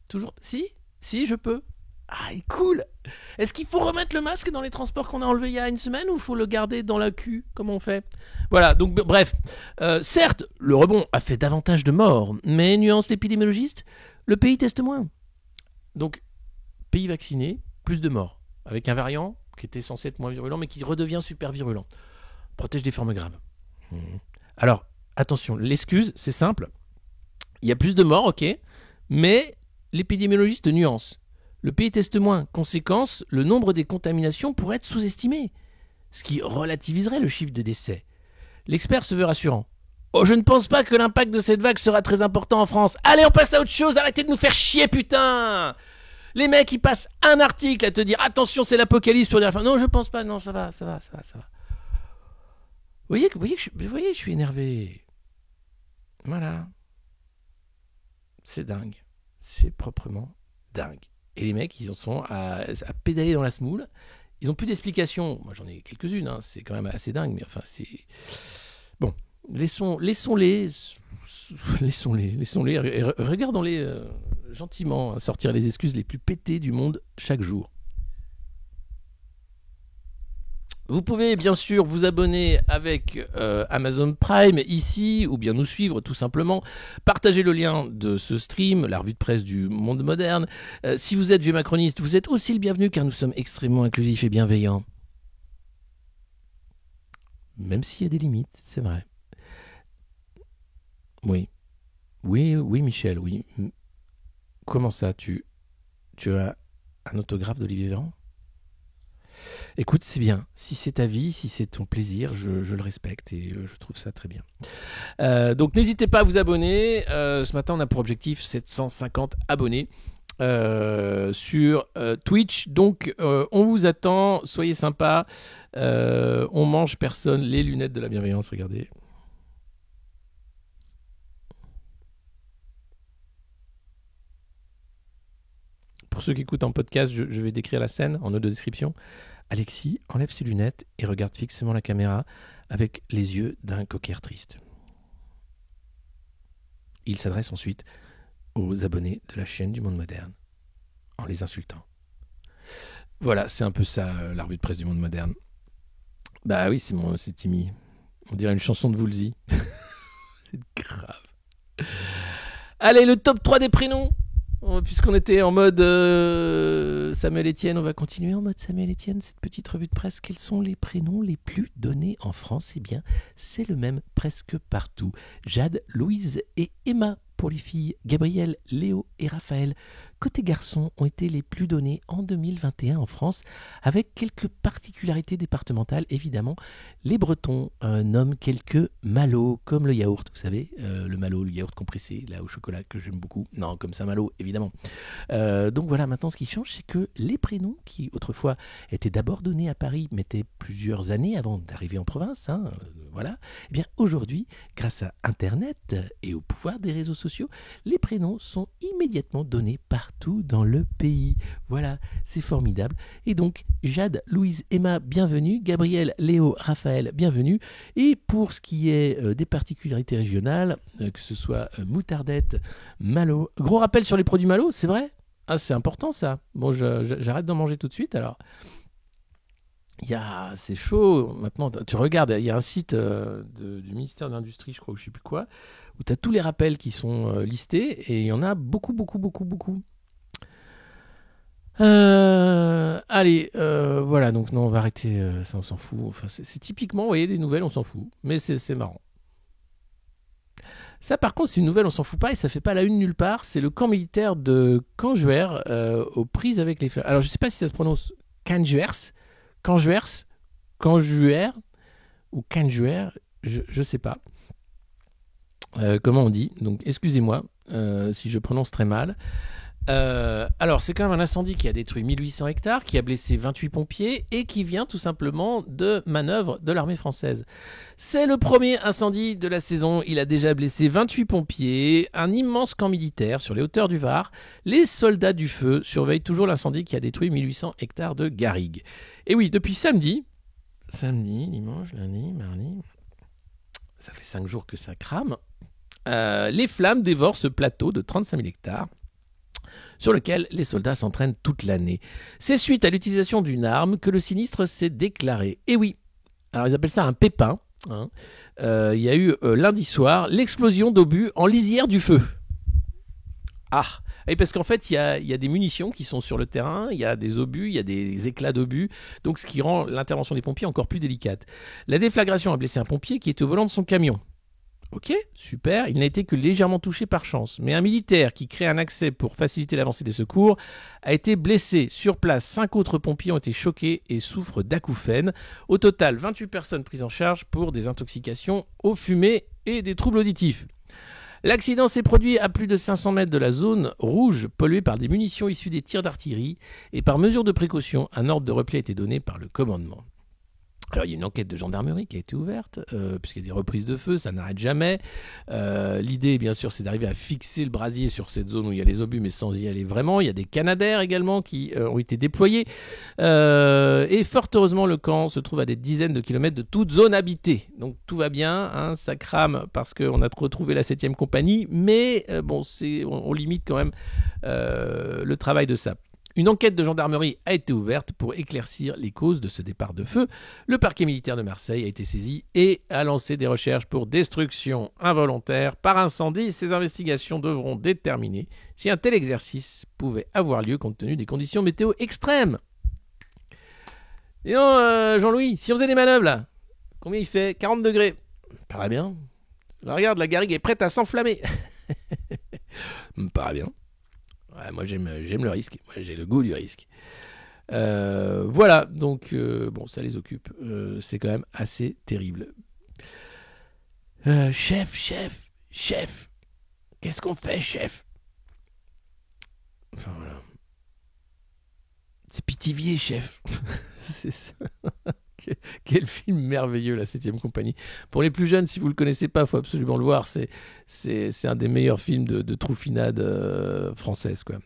Toujours. Si, je peux. Ah, cool. Est-ce qu'il faut remettre le masque dans les transports qu'on a enlevé il y a une semaine ou il faut le garder dans la queue? Comment on fait? Voilà, donc bref. Certes, le rebond a fait davantage de morts, mais nuance l'épidémiologiste, le pays teste moins. Donc, pays vacciné, plus de morts. Avec un variant qui était censé être moins virulent, mais qui redevient super virulent. Protège des formes graves. Alors, attention, l'excuse, c'est simple. Il y a plus de morts, ok, mais l'épidémiologiste nuance. Le pays teste moins. Conséquence, le nombre des contaminations pourrait être sous-estimé, ce qui relativiserait le chiffre de décès. L'expert se veut rassurant. Oh, je ne pense pas que l'impact de cette vague sera très important en France. Allez, on passe à autre chose, arrêtez de nous faire chier, putain! Les mecs, ils passent un article à te dire attention, c'est l'apocalypse pour dire la fin. Non, je pense pas, non, ça va. Vous voyez que je suis énervé. Voilà. C'est dingue. C'est proprement dingue. Et les mecs, ils en sont à pédaler dans la semoule. Ils n'ont plus d'explications. Moi, j'en ai quelques-unes. Hein. C'est quand même assez dingue. Mais enfin, c'est... Bon, laissons-les. Regardons-les gentiment sortir les excuses les plus pétées du monde chaque jour. Vous pouvez bien sûr vous abonner avec Amazon Prime ici, ou bien nous suivre tout simplement. Partagez le lien de ce stream, la revue de presse du monde moderne. Si vous êtes vieux macroniste, vous êtes aussi le bienvenu car nous sommes extrêmement inclusifs et bienveillants. Même s'il y a des limites, c'est vrai. Oui, Michel, oui. Comment ça, tu as un autographe d'Olivier Véran? Écoute, c'est bien. Si c'est ta vie, si c'est ton plaisir, je le respecte et je trouve ça très bien. Donc n'hésitez pas à vous abonner. Ce matin, on a pour objectif 750 abonnés sur Twitch. Donc on vous attend. Soyez sympas. On mange personne. Les lunettes de la bienveillance, regardez. Pour ceux qui écoutent en podcast, je vais décrire la scène en note de description. Alexis enlève ses lunettes et regarde fixement la caméra avec les yeux d'un cocker triste. Il s'adresse ensuite aux abonnés de la chaîne du Monde Moderne en les insultant. Voilà, c'est un peu ça la revue de presse du Monde Moderne. Bah oui, c'est Timmy. On dirait une chanson de Woolsey. C'est grave. Allez, le top 3 des prénoms. Puisqu'on était en mode Samuel Etienne, on va continuer en mode Samuel Etienne, cette petite revue de presse. Quels sont les prénoms les plus donnés en France? Eh bien, c'est le même presque partout. Jade, Louise et Emma pour les filles. Gabriel, Léo et Raphaël, côté garçons, ont été les plus donnés en 2021 en France, avec quelques particularités départementales, évidemment. Les Bretons nomment quelques Malo, comme le yaourt, vous savez, le Malo, le yaourt compressé, là au chocolat, que j'aime beaucoup. Non, comme ça, Malo, évidemment. Donc voilà, maintenant, ce qui change, c'est que les prénoms, qui autrefois étaient d'abord donnés à Paris, mettaient plusieurs années avant d'arriver en province, voilà, eh bien aujourd'hui, grâce à Internet et au pouvoir des réseaux sociaux, les prénoms sont immédiatement donnés partout dans le pays. Voilà, c'est formidable. Et donc, Jade, Louise, Emma, bienvenue. Gabriel, Léo, Raphaël, bienvenue. Et pour ce qui est des particularités régionales, que ce soit Moutardette, Malo. Gros rappel sur les produits Malo, c'est vrai? Ah, c'est important ça. Bon, j'arrête d'en manger tout de suite alors. C'est chaud. Maintenant, tu regardes, il y a un site du ministère de l'Industrie, je crois, ou je ne sais plus quoi, où tu as tous les rappels qui sont listés, et il y en a beaucoup. Allez, voilà, donc non, on va arrêter, ça on s'en fout. Enfin, c'est typiquement, vous voyez, des nouvelles, on s'en fout, mais c'est marrant. Ça, par contre, c'est une nouvelle, on s'en fout pas, et ça fait pas la une nulle part. C'est le camp militaire de Canjuers, aux prises avec les fleurs. Alors, je sais pas si ça se prononce Canjuers, ou Canjuers, je sais pas comment on dit, donc excusez-moi si je prononce très mal. Alors, c'est quand même un incendie qui a détruit 1800 hectares, qui a blessé 28 pompiers et qui vient tout simplement de manœuvres de l'armée française. C'est le premier incendie de la saison. Il a déjà blessé 28 pompiers, un immense camp militaire sur les hauteurs du Var. Les soldats du feu surveillent toujours l'incendie qui a détruit 1800 hectares de garrigues. Et oui, depuis samedi, dimanche, lundi, mardi, ça fait 5 jours que ça crame, les flammes dévorent ce plateau de 35 000 hectares sur lequel les soldats s'entraînent toute l'année. C'est suite à l'utilisation d'une arme que le sinistre s'est déclaré. Et oui, alors ils appellent ça un pépin. Il y a eu lundi soir l'explosion d'obus en lisière du feu. Ah, et parce qu'en fait, il y a des munitions qui sont sur le terrain, il y a des obus, il y a des éclats d'obus, donc ce qui rend l'intervention des pompiers encore plus délicate. La déflagration a blessé un pompier qui était au volant de son camion. Ok, super, il n'a été que légèrement touché par chance. Mais un militaire qui crée un accès pour faciliter l'avancée des secours a été blessé. Sur place, 5 autres pompiers ont été choqués et souffrent d'acouphènes. Au total, 28 personnes prises en charge pour des intoxications aux fumées et des troubles auditifs. L'accident s'est produit à plus de 500 mètres de la zone rouge polluée par des munitions issues des tirs d'artillerie et par mesure de précaution, un ordre de repli a été donné par le commandement. Alors, il y a une enquête de gendarmerie qui a été ouverte, puisqu'il y a des reprises de feu, ça n'arrête jamais. L'idée, bien sûr, c'est d'arriver à fixer le brasier sur cette zone où il y a les obus, mais sans y aller vraiment. Il y a des canadaires également qui ont été déployés. Et fort heureusement, le camp se trouve à des dizaines de kilomètres de toute zone habitée. Donc, tout va bien, hein, ça crame parce qu'on a retrouvé la 7e compagnie, mais bon, on limite quand même le travail de ça. Une enquête de gendarmerie a été ouverte pour éclaircir les causes de ce départ de feu. Le parquet militaire de Marseille a été saisi et a lancé des recherches pour destruction involontaire par incendie. Ces investigations devront déterminer si un tel exercice pouvait avoir lieu compte tenu des conditions météo extrêmes. Et non, Jean-Louis, si on faisait des manœuvres là, combien il fait ? 40 degrés. Paraît bien. Là, regarde, la garrigue est prête à s'enflammer. Me paraît bien. Ouais, moi j'aime le risque, moi j'ai le goût du risque. Voilà, donc bon, ça les occupe. C'est quand même assez terrible. Chef, qu'est-ce qu'on fait, chef ? Enfin voilà. C'est Pithiviers, chef. C'est ça. Quel film merveilleux, la 7e compagnie. Pour les plus jeunes, si vous ne le connaissez pas, il faut absolument le voir. C'est un des meilleurs films de troufinade française, quoi.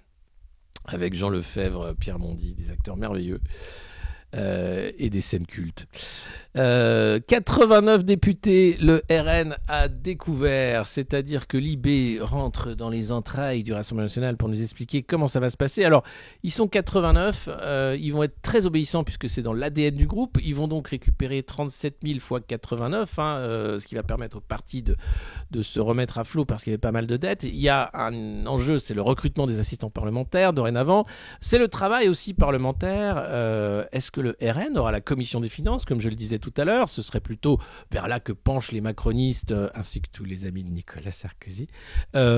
Avec Jean Lefebvre, Pierre Mondy, des acteurs merveilleux. Et des scènes cultes. 89 députés, le RN a découvert, c'est-à-dire que l'IB rentre dans les entrailles du Rassemblement national pour nous expliquer comment ça va se passer. Alors, ils sont 89, ils vont être très obéissants puisque c'est dans l'ADN du groupe. Ils vont donc récupérer 37 000 fois 89, ce qui va permettre au parti de se remettre à flot parce qu'il y avait pas mal de dettes. Il y a un enjeu, c'est le recrutement des assistants parlementaires dorénavant. C'est le travail aussi parlementaire. Est-ce que le RN aura la commission des finances, comme je le disais tout à l'heure? Ce serait plutôt vers là que penchent les macronistes, ainsi que tous les amis de Nicolas Sarkozy,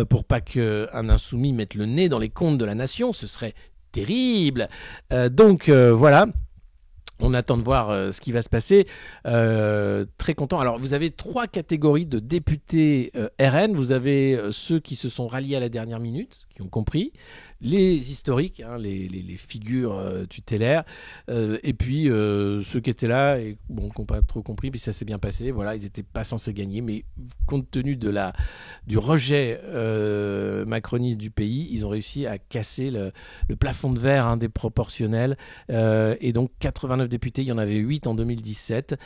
pour pas qu'un insoumis mette le nez dans les comptes de la nation. Ce serait terrible. Donc voilà. On attend de voir ce qui va se passer. Très content. Alors, vous avez 3 catégories de députés RN. Vous avez ceux qui se sont ralliés à la dernière minute, qui ont compris. Les historiques, les figures tutélaires, et puis ceux qui étaient là et qui n'ont pas trop compris, puis ça s'est bien passé. Voilà, ils n'étaient pas censés gagner, mais compte tenu du rejet macroniste du pays, ils ont réussi à casser le plafond de verre des proportionnels. Et donc 89 députés, il y en avait 8 en 2017.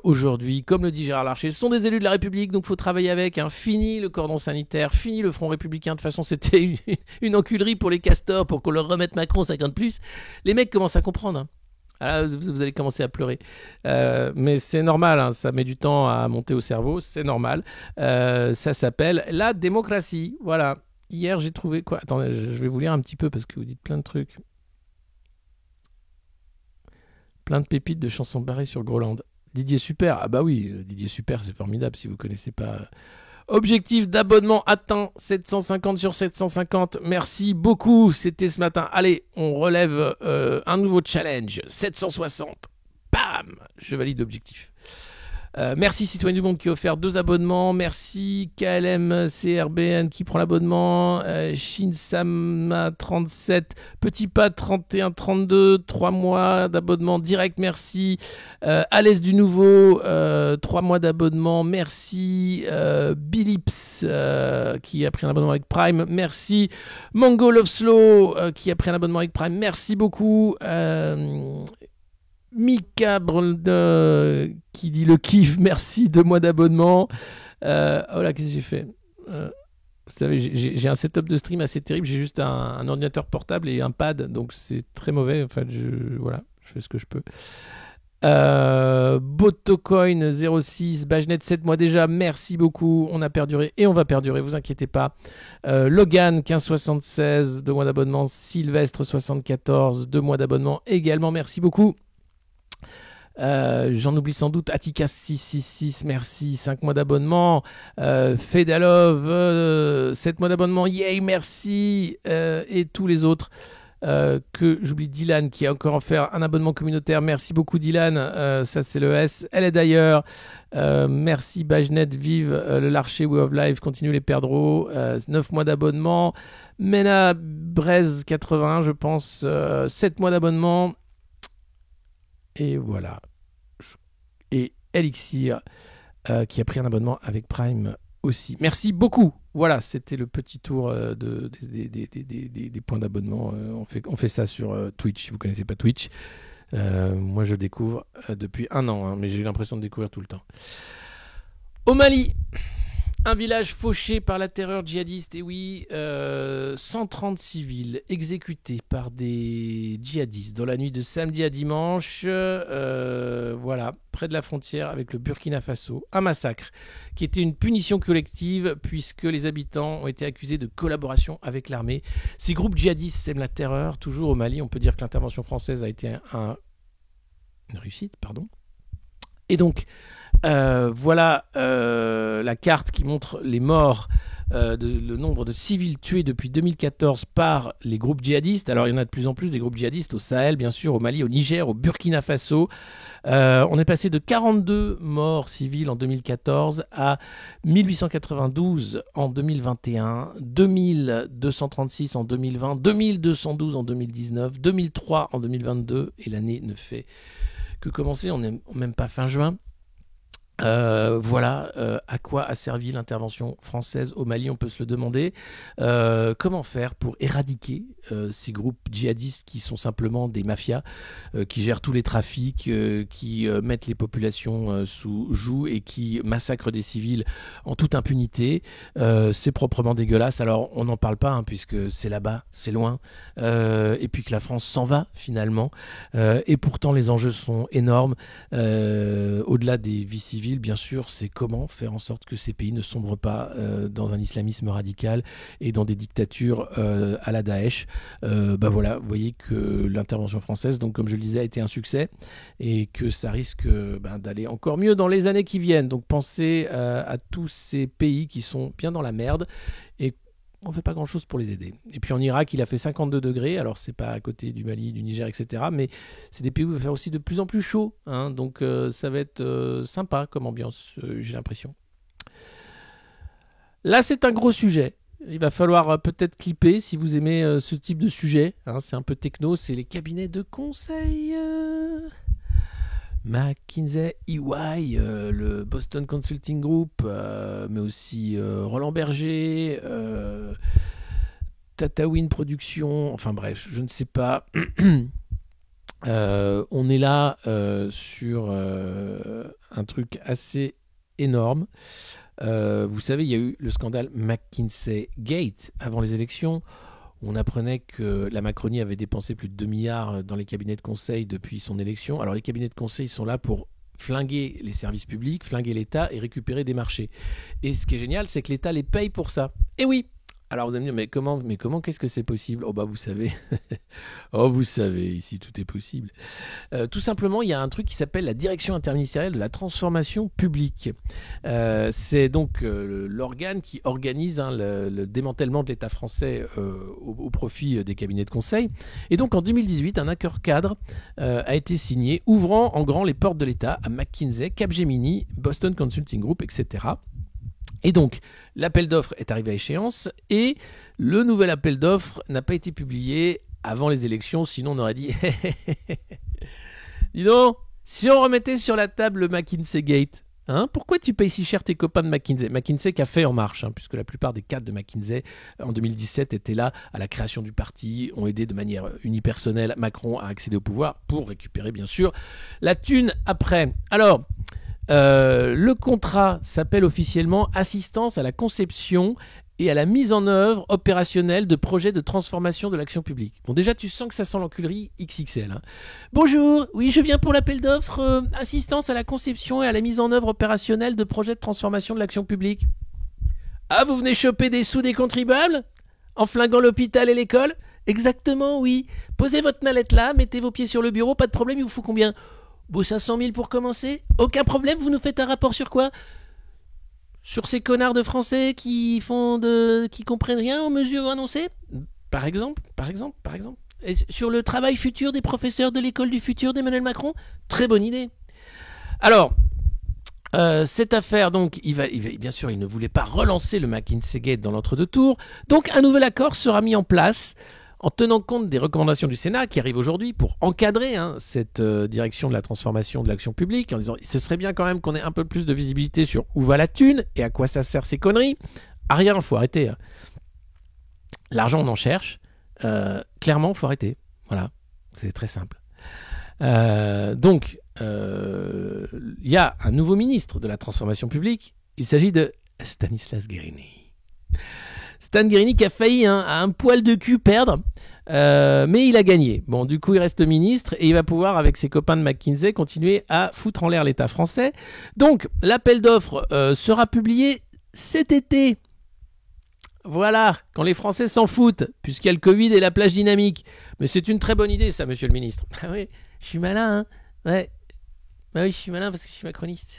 Aujourd'hui, comme le dit Gérard Larcher, ce sont des élus de la République, donc il faut travailler avec. Fini le cordon sanitaire, fini le Front républicain. De toute façon, c'était une enculerie pour les castors, pour qu'on leur remette Macron 50+. Les mecs commencent à comprendre. Ah, vous allez commencer à pleurer. Mais c'est normal, ça met du temps à monter au cerveau, c'est normal. Ça s'appelle la démocratie. Voilà. Hier, j'ai trouvé quoi ? Attendez, je vais vous lire un petit peu parce que vous dites plein de trucs. Plein de pépites de chansons barrées sur Groland. Didier Super. Ah bah oui, Didier Super, c'est formidable si vous ne connaissez pas... Objectif d'abonnement atteint, 750 sur 750. Merci beaucoup, c'était ce matin. Allez, on relève un nouveau challenge, 760. Bam, je valide l'objectif. Merci Citoyen du Monde qui a offert 2 abonnements. Merci KLM CRBN qui prend l'abonnement. Shinsama37, Petit Pas 3132, 3 mois d'abonnement direct. Merci. Alès du Nouveau, 3 mois d'abonnement. Merci. Bilips qui a pris un abonnement avec Prime. Merci. Mango Love Slow qui a pris un abonnement avec Prime. Merci beaucoup. Mika qui dit le kiff, merci, 2 mois d'abonnement. Oh là, qu'est-ce que j'ai fait vous savez, j'ai un setup de stream assez terrible. J'ai juste un ordinateur portable et un pad, donc c'est très mauvais. Enfin, voilà, je fais ce que je peux. Botocoin06, Bajnet 7 mois déjà, merci beaucoup. On a perduré et on va perdurer, vous inquiétez pas. Logan 1576, 2 mois d'abonnement. Sylvestre 74, 2 mois d'abonnement également, merci beaucoup. J'en oublie sans doute. Attica 666, merci, 5 mois d'abonnement. Fedalov 7 mois d'abonnement, yay, merci. Et tous les autres que j'oublie. Dylan qui a encore offert un abonnement communautaire, merci beaucoup Dylan, ça c'est le S. Elle est d'ailleurs, merci Bajnet, vive le Larcher, Way of Life, continue les perdreaux, 9 mois d'abonnement. Mena Brez 81 je pense, 7 mois d'abonnement. Et voilà. Et Elixir qui a pris un abonnement avec Prime aussi. Merci beaucoup. Voilà, c'était le petit tour des points d'abonnement. On fait ça sur Twitch, si vous ne connaissez pas Twitch. Moi, je découvre depuis 1 an, mais j'ai eu l'impression de découvrir tout le temps. Au Mali, un village fauché par la terreur djihadiste, et oui, 130 civils exécutés par des djihadistes dans la nuit de samedi à dimanche, voilà, près de la frontière avec le Burkina Faso. Un massacre qui était une punition collective puisque les habitants ont été accusés de collaboration avec l'armée. Ces groupes djihadistes sèment la terreur, toujours au Mali. On peut dire que l'intervention française a été une réussite, pardon. Et donc, voilà la carte qui montre les morts, le nombre de civils tués depuis 2014 par les groupes djihadistes. Alors il y en a de plus en plus des groupes djihadistes au Sahel, bien sûr, au Mali, au Niger, au Burkina Faso. On est passé de 42 morts civils en 2014 à 1892 en 2021, 2236 en 2020, 2212 en 2019, 2003 en 2022, et l'année ne fait que commencer, on n'est même pas fin juin. Voilà à quoi a servi l'intervention française au Mali, on peut se le demander. Comment faire pour éradiquer ces groupes djihadistes qui sont simplement des mafias, qui gèrent tous les trafics, qui mettent les populations sous joug et qui massacrent des civils en toute impunité. C'est proprement dégueulasse. Alors on n'en parle pas puisque c'est là-bas, c'est loin, et puis que la France s'en va finalement, et pourtant les enjeux sont énormes. Au-delà des vies civiles, bien sûr, c'est comment faire en sorte que ces pays ne sombrent pas dans un islamisme radical et dans des dictatures à la Daesh. Voilà, vous voyez que l'intervention française, donc comme je le disais, a été un succès et que ça risque d'aller encore mieux dans les années qui viennent. Donc pensez à tous ces pays qui sont bien dans la merde et on ne fait pas grand chose pour les aider. Et puis en Irak, il a fait 52 degrés, alors c'est pas à côté du Mali, du Niger, etc. Mais c'est des pays où il va faire aussi de plus en plus chaud, donc ça va être sympa comme ambiance, j'ai l'impression. Là, c'est un gros sujet. Il va falloir peut-être clipper si vous aimez ce type de sujet. C'est un peu techno, c'est les cabinets de conseil. McKinsey, EY, le Boston Consulting Group, mais aussi Roland Berger, Tatawin Productions, enfin bref, je ne sais pas. On est là sur un truc assez énorme. Vous savez, il y a eu le scandale McKinsey Gate avant les élections. On apprenait que la Macronie avait dépensé plus de 2 milliards dans les cabinets de conseil depuis son élection. Alors les cabinets de conseil sont là pour flinguer les services publics, flinguer l'État et récupérer des marchés. Et ce qui est génial, c'est que l'État les paye pour ça. Et oui, Alors vous allez me dire, mais comment qu'est-ce que c'est possible? Oh bah vous savez, oh vous savez, ici tout est possible. Tout simplement, il y a un truc qui s'appelle la Direction interministérielle de la transformation publique. C'est donc l'organe qui organise le démantèlement de l'État français au profit des cabinets de conseil. Et donc en 2018, un accord cadre a été signé, ouvrant en grand les portes de l'État à McKinsey, Capgemini, Boston Consulting Group, etc. Et donc, l'appel d'offres est arrivé à échéance et le nouvel appel d'offres n'a pas été publié avant les élections, sinon on aurait dit dis donc, si on remettait sur la table le McKinsey Gate, hein, pourquoi tu payes si cher tes copains de McKinsey? McKinsey qui a fait En Marche, hein, puisque la plupart des cadres de McKinsey en 2017 étaient là à la création du parti, ont aidé de manière unipersonnelle Macron à accéder au pouvoir pour récupérer bien sûr la thune après. Alors, le contrat s'appelle officiellement Assistance à la conception et à la mise en œuvre opérationnelle de projets de transformation de l'action publique. Bon, déjà, tu sens que ça sent l'enculerie XXL. Hein. Bonjour, oui, je viens pour l'appel d'offres Assistance à la conception et à la mise en œuvre opérationnelle de projets de transformation de l'action publique. Ah, vous venez choper des sous des contribuables en flinguant l'hôpital et l'école? Exactement, oui. Posez votre mallette là, mettez vos pieds sur le bureau, pas de problème, il vous faut combien? Bon, 500 000 pour commencer? Aucun problème, vous nous faites un rapport sur quoi? Sur ces connards de Français qui comprennent rien aux mesures annoncées? Par exemple. Et sur le travail futur des professeurs de l'école du futur d'Emmanuel Macron? Très bonne idée. Alors, cette affaire, donc, bien sûr, il ne voulait pas relancer le McKinsey Gate dans l'entre-deux tours. Donc, un nouvel accord sera mis en place en tenant compte des recommandations du Sénat qui arrivent aujourd'hui pour encadrer cette direction de la transformation de l'action publique, en disant ce serait bien quand même qu'on ait un peu plus de visibilité sur où va la thune et à quoi ça sert ces conneries. Ah rien, il faut arrêter. L'argent, on en cherche. Clairement, il faut arrêter. Voilà, c'est très simple. Donc, il y a un nouveau ministre de la transformation publique. Il s'agit de Stanislas Guerini. Stan Guerini qui a failli à un poil de cul perdre, mais il a gagné. Bon, du coup, il reste ministre et il va pouvoir, avec ses copains de McKinsey, continuer à foutre en l'air l'État français. Donc, l'appel d'offres sera publié cet été. Voilà, quand les Français s'en foutent, puisqu'il y a le Covid et la plage dynamique. Mais c'est une très bonne idée, ça, monsieur le ministre. Ah oui, je suis malin, hein. Ouais. Bah oui, je suis malin parce que je suis macroniste.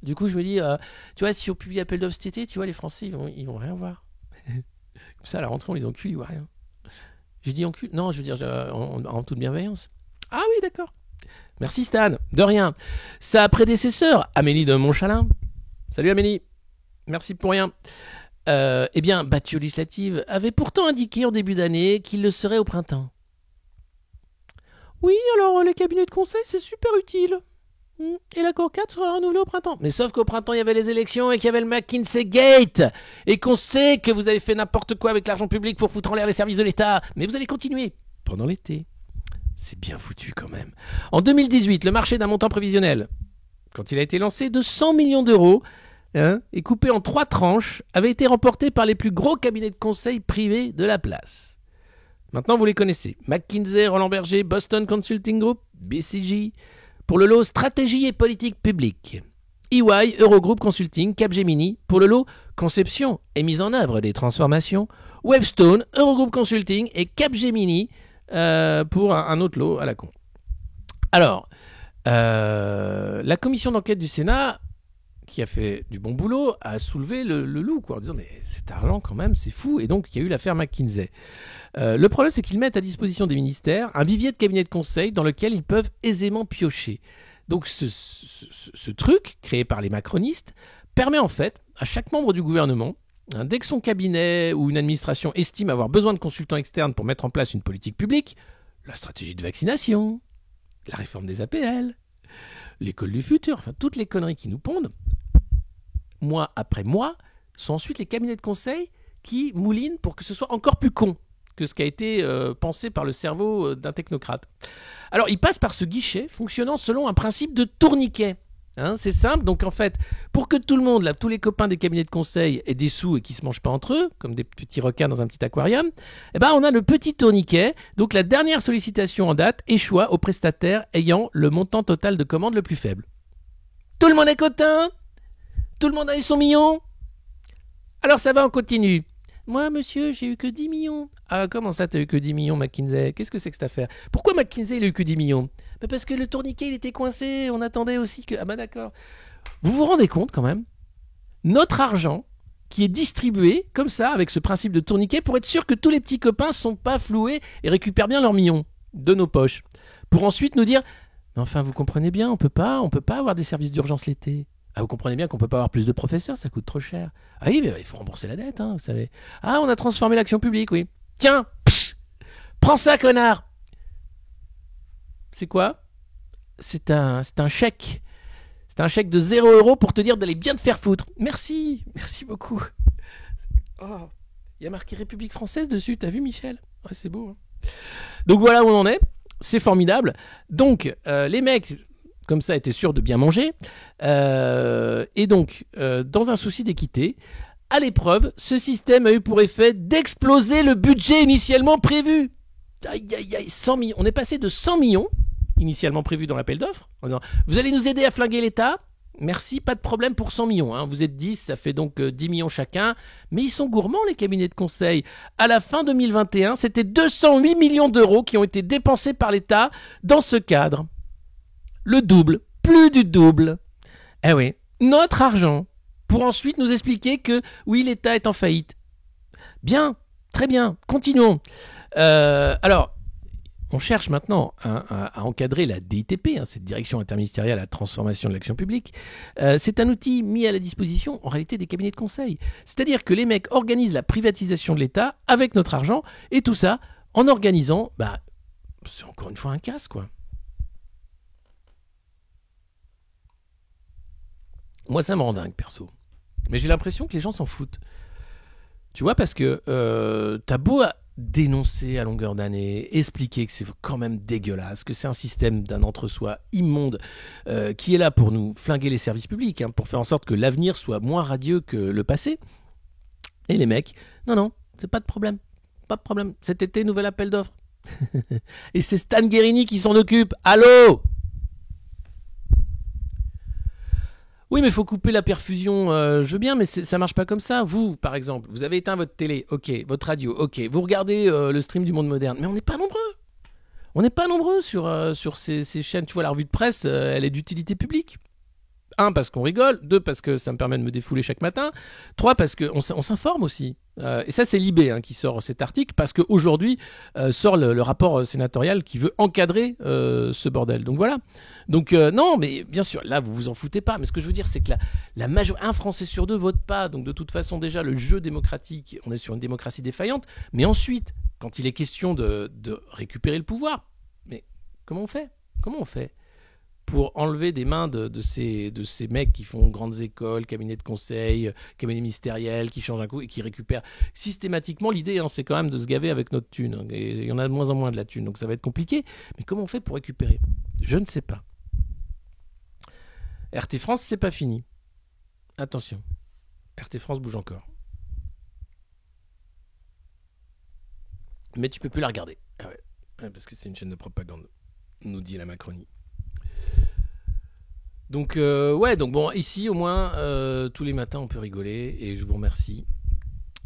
Du coup, je me dis, tu vois, si on publie l'appel d'offres cet été, tu vois, les Français, ils vont rien voir. Comme ça, à la rentrée, on les encule, ils voient rien. J'ai dit encule? Non, je veux dire en toute bienveillance. Ah oui, d'accord. Merci Stan, de rien. Sa prédécesseur, Amélie de Montchalin. Salut Amélie, merci pour rien. Eh bien, battue aux législatives, avait pourtant indiqué en début d'année qu'il le serait au printemps. Oui, alors les cabinets de conseil, c'est super utile. Et l'accord 4 sera renouvelé au printemps. Mais sauf qu'au printemps, il y avait les élections et qu'il y avait le McKinsey Gate. Et qu'on sait que vous avez fait n'importe quoi avec l'argent public pour foutre en l'air les services de l'État. Mais vous allez continuer pendant l'été. C'est bien foutu quand même. En 2018, le marché d'un montant prévisionnel, quand il a été lancé, de 100 millions d'euros, et coupé en 3 tranches, avait été remporté par les plus gros cabinets de conseil privés de la place. Maintenant, vous les connaissez. McKinsey, Roland Berger, Boston Consulting Group, BCG, pour le lot Stratégie et politique publique. EY, Eurogroup Consulting, Capgemini, pour le lot Conception et mise en œuvre des transformations. Webstone, Eurogroup Consulting et Capgemini pour un autre lot à la con. Alors, la commission d'enquête du Sénat, qui a fait du bon boulot, a soulevé le loup, quoi, en disant mais cet argent quand même c'est fou, et donc il y a eu l'affaire McKinsey. Le problème c'est qu'ils mettent à disposition des ministères un vivier de cabinets de conseil dans lequel ils peuvent aisément piocher. Donc ce truc créé par les macronistes permet en fait à chaque membre du gouvernement, dès que son cabinet ou une administration estime avoir besoin de consultants externes pour mettre en place une politique publique, la stratégie de vaccination, la réforme des APL, l'école du futur, enfin toutes les conneries qui nous pondent, mois après mois, sont ensuite les cabinets de conseil qui moulinent pour que ce soit encore plus con que ce qui a été pensé par le cerveau d'un technocrate. Alors, ils passent par ce guichet fonctionnant selon un principe de tourniquet. C'est simple, donc en fait, pour que tout le monde, là, tous les copains des cabinets de conseil aient des sous et qu'ils ne se mangent pas entre eux, comme des petits requins dans un petit aquarium, eh ben, on a le petit tourniquet, donc la dernière sollicitation en date échoua au prestataire ayant le montant total de commande le plus faible. Tout le monde est content? Tout le monde a eu son million? Alors ça va, on continue. Moi, monsieur, j'ai eu que 10 millions. Ah, comment ça, t'as eu que 10 millions, McKinsey? Qu'est-ce que c'est que cette affaire? Pourquoi McKinsey, il a eu que 10 millions? Bah parce que le tourniquet, il était coincé. On attendait aussi que... Ah bah d'accord. Vous vous rendez compte, quand même? Notre argent qui est distribué, comme ça, avec ce principe de tourniquet, pour être sûr que tous les petits copains sont pas floués et récupèrent bien leurs millions de nos poches. Pour ensuite nous dire... Mais enfin, vous comprenez bien, on peut pas avoir des services d'urgence l'été. Ah, vous comprenez bien qu'on peut pas avoir plus de professeurs, ça coûte trop cher. Ah oui, mais il faut rembourser la dette, hein, vous savez. Ah, on a transformé l'action publique, oui. Tiens, prends ça, connard. C'est quoi? C'est un chèque. C'est un chèque de 0 € pour te dire d'aller bien te faire foutre. Merci beaucoup. Oh, il y a marqué République française dessus, t'as vu, Michel? Ouais, c'est beau. Hein. Donc voilà où on en est. C'est formidable. Donc, les mecs... comme ça, étaient sûrs de bien manger. Et donc, dans un souci d'équité, à l'épreuve, ce système a eu pour effet d'exploser le budget initialement prévu. Aïe, aïe, aïe, 100 millions. On est passé de 100 millions, initialement prévu dans l'appel d'offres, en disant, vous allez nous aider à flinguer l'État? Merci, pas de problème pour 100 millions. Hein. Vous êtes 10, ça fait donc 10 millions chacun. Mais ils sont gourmands, les cabinets de conseil. À la fin 2021, c'était 208 millions d'euros qui ont été dépensés par l'État dans ce cadre. Le double, plus du double. Eh oui, notre argent, pour ensuite nous expliquer que oui, l'État est en faillite. Bien, très bien, continuons. Alors, on cherche maintenant à encadrer la DITP, hein, cette direction interministérielle à la transformation de l'action publique. C'est un outil mis à la disposition, en réalité, des cabinets de conseil. C'est-à-dire que les mecs organisent la privatisation de l'État avec notre argent, et tout ça en organisant, c'est encore une fois un casse, quoi. Moi, ça me rend dingue, perso. Mais j'ai l'impression que les gens s'en foutent. Tu vois, parce que t'as beau dénoncer à longueur d'année, expliquer que c'est quand même dégueulasse, que c'est un système d'un entre-soi immonde qui est là pour nous flinguer les services publics, hein, pour faire en sorte que l'avenir soit moins radieux que le passé. Et les mecs, non, c'est pas de problème. Pas de problème. Cet été, nouvel appel d'offres. Et c'est Stan Guerini qui s'en occupe. Allô ? Oui, mais il faut couper la perfusion. Je veux bien, mais ça marche pas comme ça. Vous, par exemple, vous avez éteint votre télé, ok, votre radio, ok. Vous regardez le stream du Monde Moderne, mais on n'est pas nombreux. On n'est pas nombreux sur ces chaînes. Tu vois, la revue de presse, elle est d'utilité publique. 1, parce qu'on rigole. 2, parce que ça me permet de me défouler chaque matin. 3, parce qu'on s'informe aussi. Et ça, c'est Libé qui sort cet article, parce qu'aujourd'hui sort le rapport sénatorial qui veut encadrer ce bordel. Donc voilà. Donc non, mais bien sûr, là, vous vous en foutez pas. Mais ce que je veux dire, c'est que la majorité, 1 Français sur 2 vote pas. Donc de toute façon, déjà, le jeu démocratique, on est sur une démocratie défaillante. Mais ensuite, quand il est question de récupérer le pouvoir, mais comment on fait pour enlever des mains de ces mecs qui font grandes écoles, cabinets de conseil, cabinets ministériels, qui changent un coup et qui récupèrent systématiquement. L'idée, c'est quand même de se gaver avec notre thune. Et il y en a de moins en moins de la thune, donc ça va être compliqué. Mais comment on fait pour récupérer? Je ne sais pas. RT France, c'est pas fini. Attention, RT France bouge encore. Mais tu peux plus la regarder. Ah ouais, parce que c'est une chaîne de propagande, nous dit la Macronie. Donc donc bon, ici au moins tous les matins on peut rigoler et je vous remercie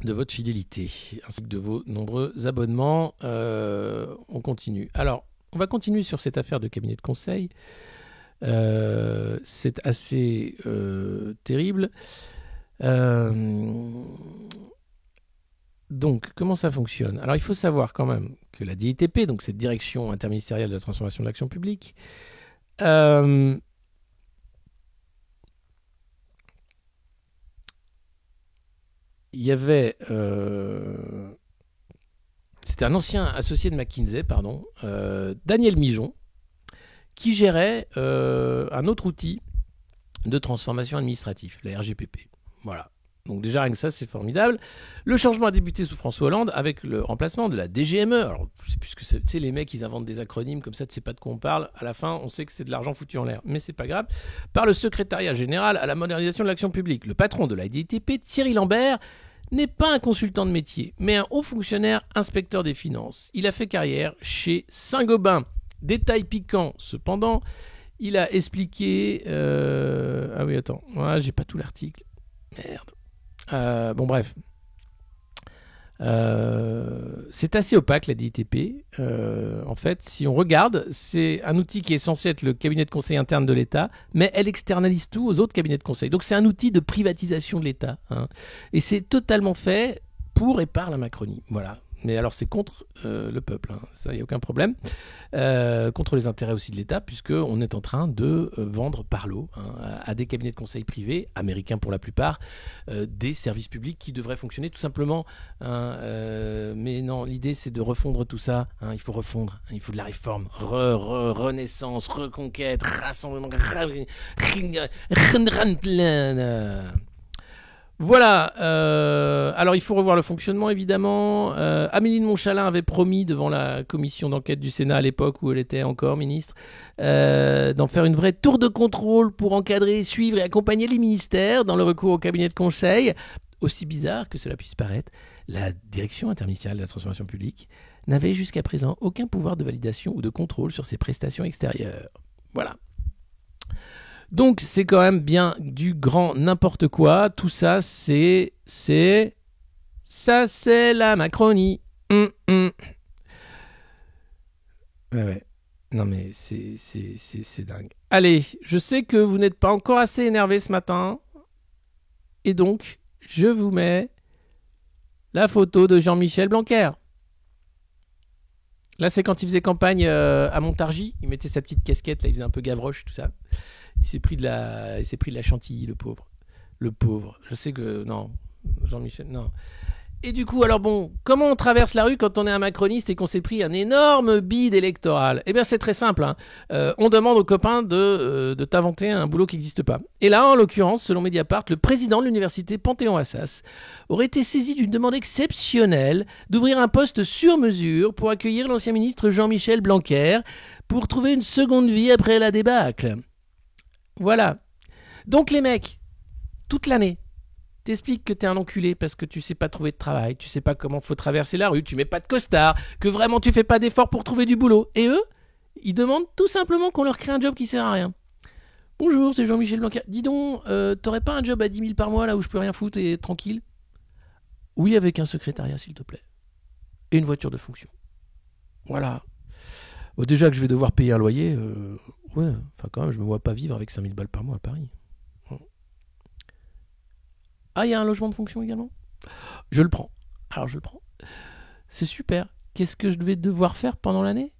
de votre fidélité ainsi que de vos nombreux abonnements. On continue. Alors, on va continuer sur cette affaire de cabinet de conseil. C'est assez terrible. Donc, comment ça fonctionne? Alors, il faut savoir quand même que la DITP, donc cette direction interministérielle de la transformation de l'action publique, il y avait... c'était un ancien associé de McKinsey, Daniel Mijon, qui gérait un autre outil de transformation administrative, la RGPP. Voilà. Donc déjà, rien que ça, c'est formidable. Le changement a débuté sous François Hollande avec le remplacement de la DGME. Alors, je sais plus ce que c'est. Tu sais, les mecs, ils inventent des acronymes comme ça, tu sais pas de quoi on parle. À la fin, on sait que c'est de l'argent foutu en l'air. Mais c'est pas grave. Par le secrétariat général à la modernisation de l'action publique. Le patron de la DITP, Thierry Lambert, n'est pas un consultant de métier, mais un haut fonctionnaire inspecteur des finances. Il a fait carrière chez Saint-Gobain. Détail piquant, cependant, il a expliqué... Ah oui, attends. Ouais, j'ai pas tout l'article. Merde. Bon, bref. C'est assez opaque la DITP. En fait, si on regarde, c'est un outil qui est censé être le cabinet de conseil interne de l'État, mais elle externalise tout aux autres cabinets de conseil. Donc c'est un outil de privatisation de l'État. Hein. Et c'est totalement fait pour et par la Macronie. Voilà. Mais alors c'est contre le peuple, hein. Ça, il n'y a aucun problème. Contre les intérêts aussi de l'État, puisqu'on est en train de vendre par lot à des cabinets de conseil privés, américains pour la plupart, des services publics qui devraient fonctionner tout simplement. Hein, mais non, l'idée c'est de refondre tout ça. Hein, il faut refondre, il faut de la réforme, renaissance, reconquête, rassemblement. Voilà, alors il faut revoir le fonctionnement évidemment. Amélie de Montchalin avait promis devant la commission d'enquête du Sénat à l'époque où elle était encore ministre d'en faire une vraie tour de contrôle pour encadrer, suivre et accompagner les ministères dans le recours au cabinet de conseil. Aussi bizarre que cela puisse paraître, la direction interministérielle de la transformation publique n'avait jusqu'à présent aucun pouvoir de validation ou de contrôle sur ses prestations extérieures. Voilà. Donc c'est quand même bien du grand n'importe quoi. Tout ça, c'est la Macronie. Ouais. Non mais c'est dingue. Allez, je sais que vous n'êtes pas encore assez énervé ce matin. Et donc, je vous mets la photo de Jean-Michel Blanquer. Là, c'est quand il faisait campagne à Montargis. Il mettait sa petite casquette, là, il faisait un peu Gavroche, tout ça. Il s'est pris de la chantilly, le pauvre. Le pauvre. Je sais que... Non. Jean-Michel, non. Et du coup, alors bon, comment on traverse la rue quand on est un macroniste et qu'on s'est pris un énorme bide électoral? Eh bien, c'est très simple. Hein. On demande aux copains de t'inventer un boulot qui n'existe pas. Et là, en l'occurrence, selon Mediapart, le président de l'université Panthéon-Assas aurait été saisi d'une demande exceptionnelle d'ouvrir un poste sur mesure pour accueillir l'ancien ministre Jean-Michel Blanquer pour trouver une seconde vie après la débâcle. Voilà. Donc les mecs, toute l'année, t'expliques que t'es un enculé parce que tu sais pas trouver de travail, tu sais pas comment faut traverser la rue, tu mets pas de costard, que vraiment tu fais pas d'efforts pour trouver du boulot. Et eux, ils demandent tout simplement qu'on leur crée un job qui sert à rien. Bonjour, c'est Jean-Michel Blanquer. Dis donc, t'aurais pas un job à 10 000 par mois là où je peux rien foutre et être tranquille? Oui, avec un secrétariat s'il te plaît. Et une voiture de fonction. Voilà. Bon, déjà que je vais devoir payer un loyer, ouais, enfin quand même, je me vois pas vivre avec 5 000 balles par mois à Paris. Ah, il y a un logement de fonction également? Je le prends. Alors je le prends. C'est super. Qu'est-ce que je vais devoir faire pendant l'année?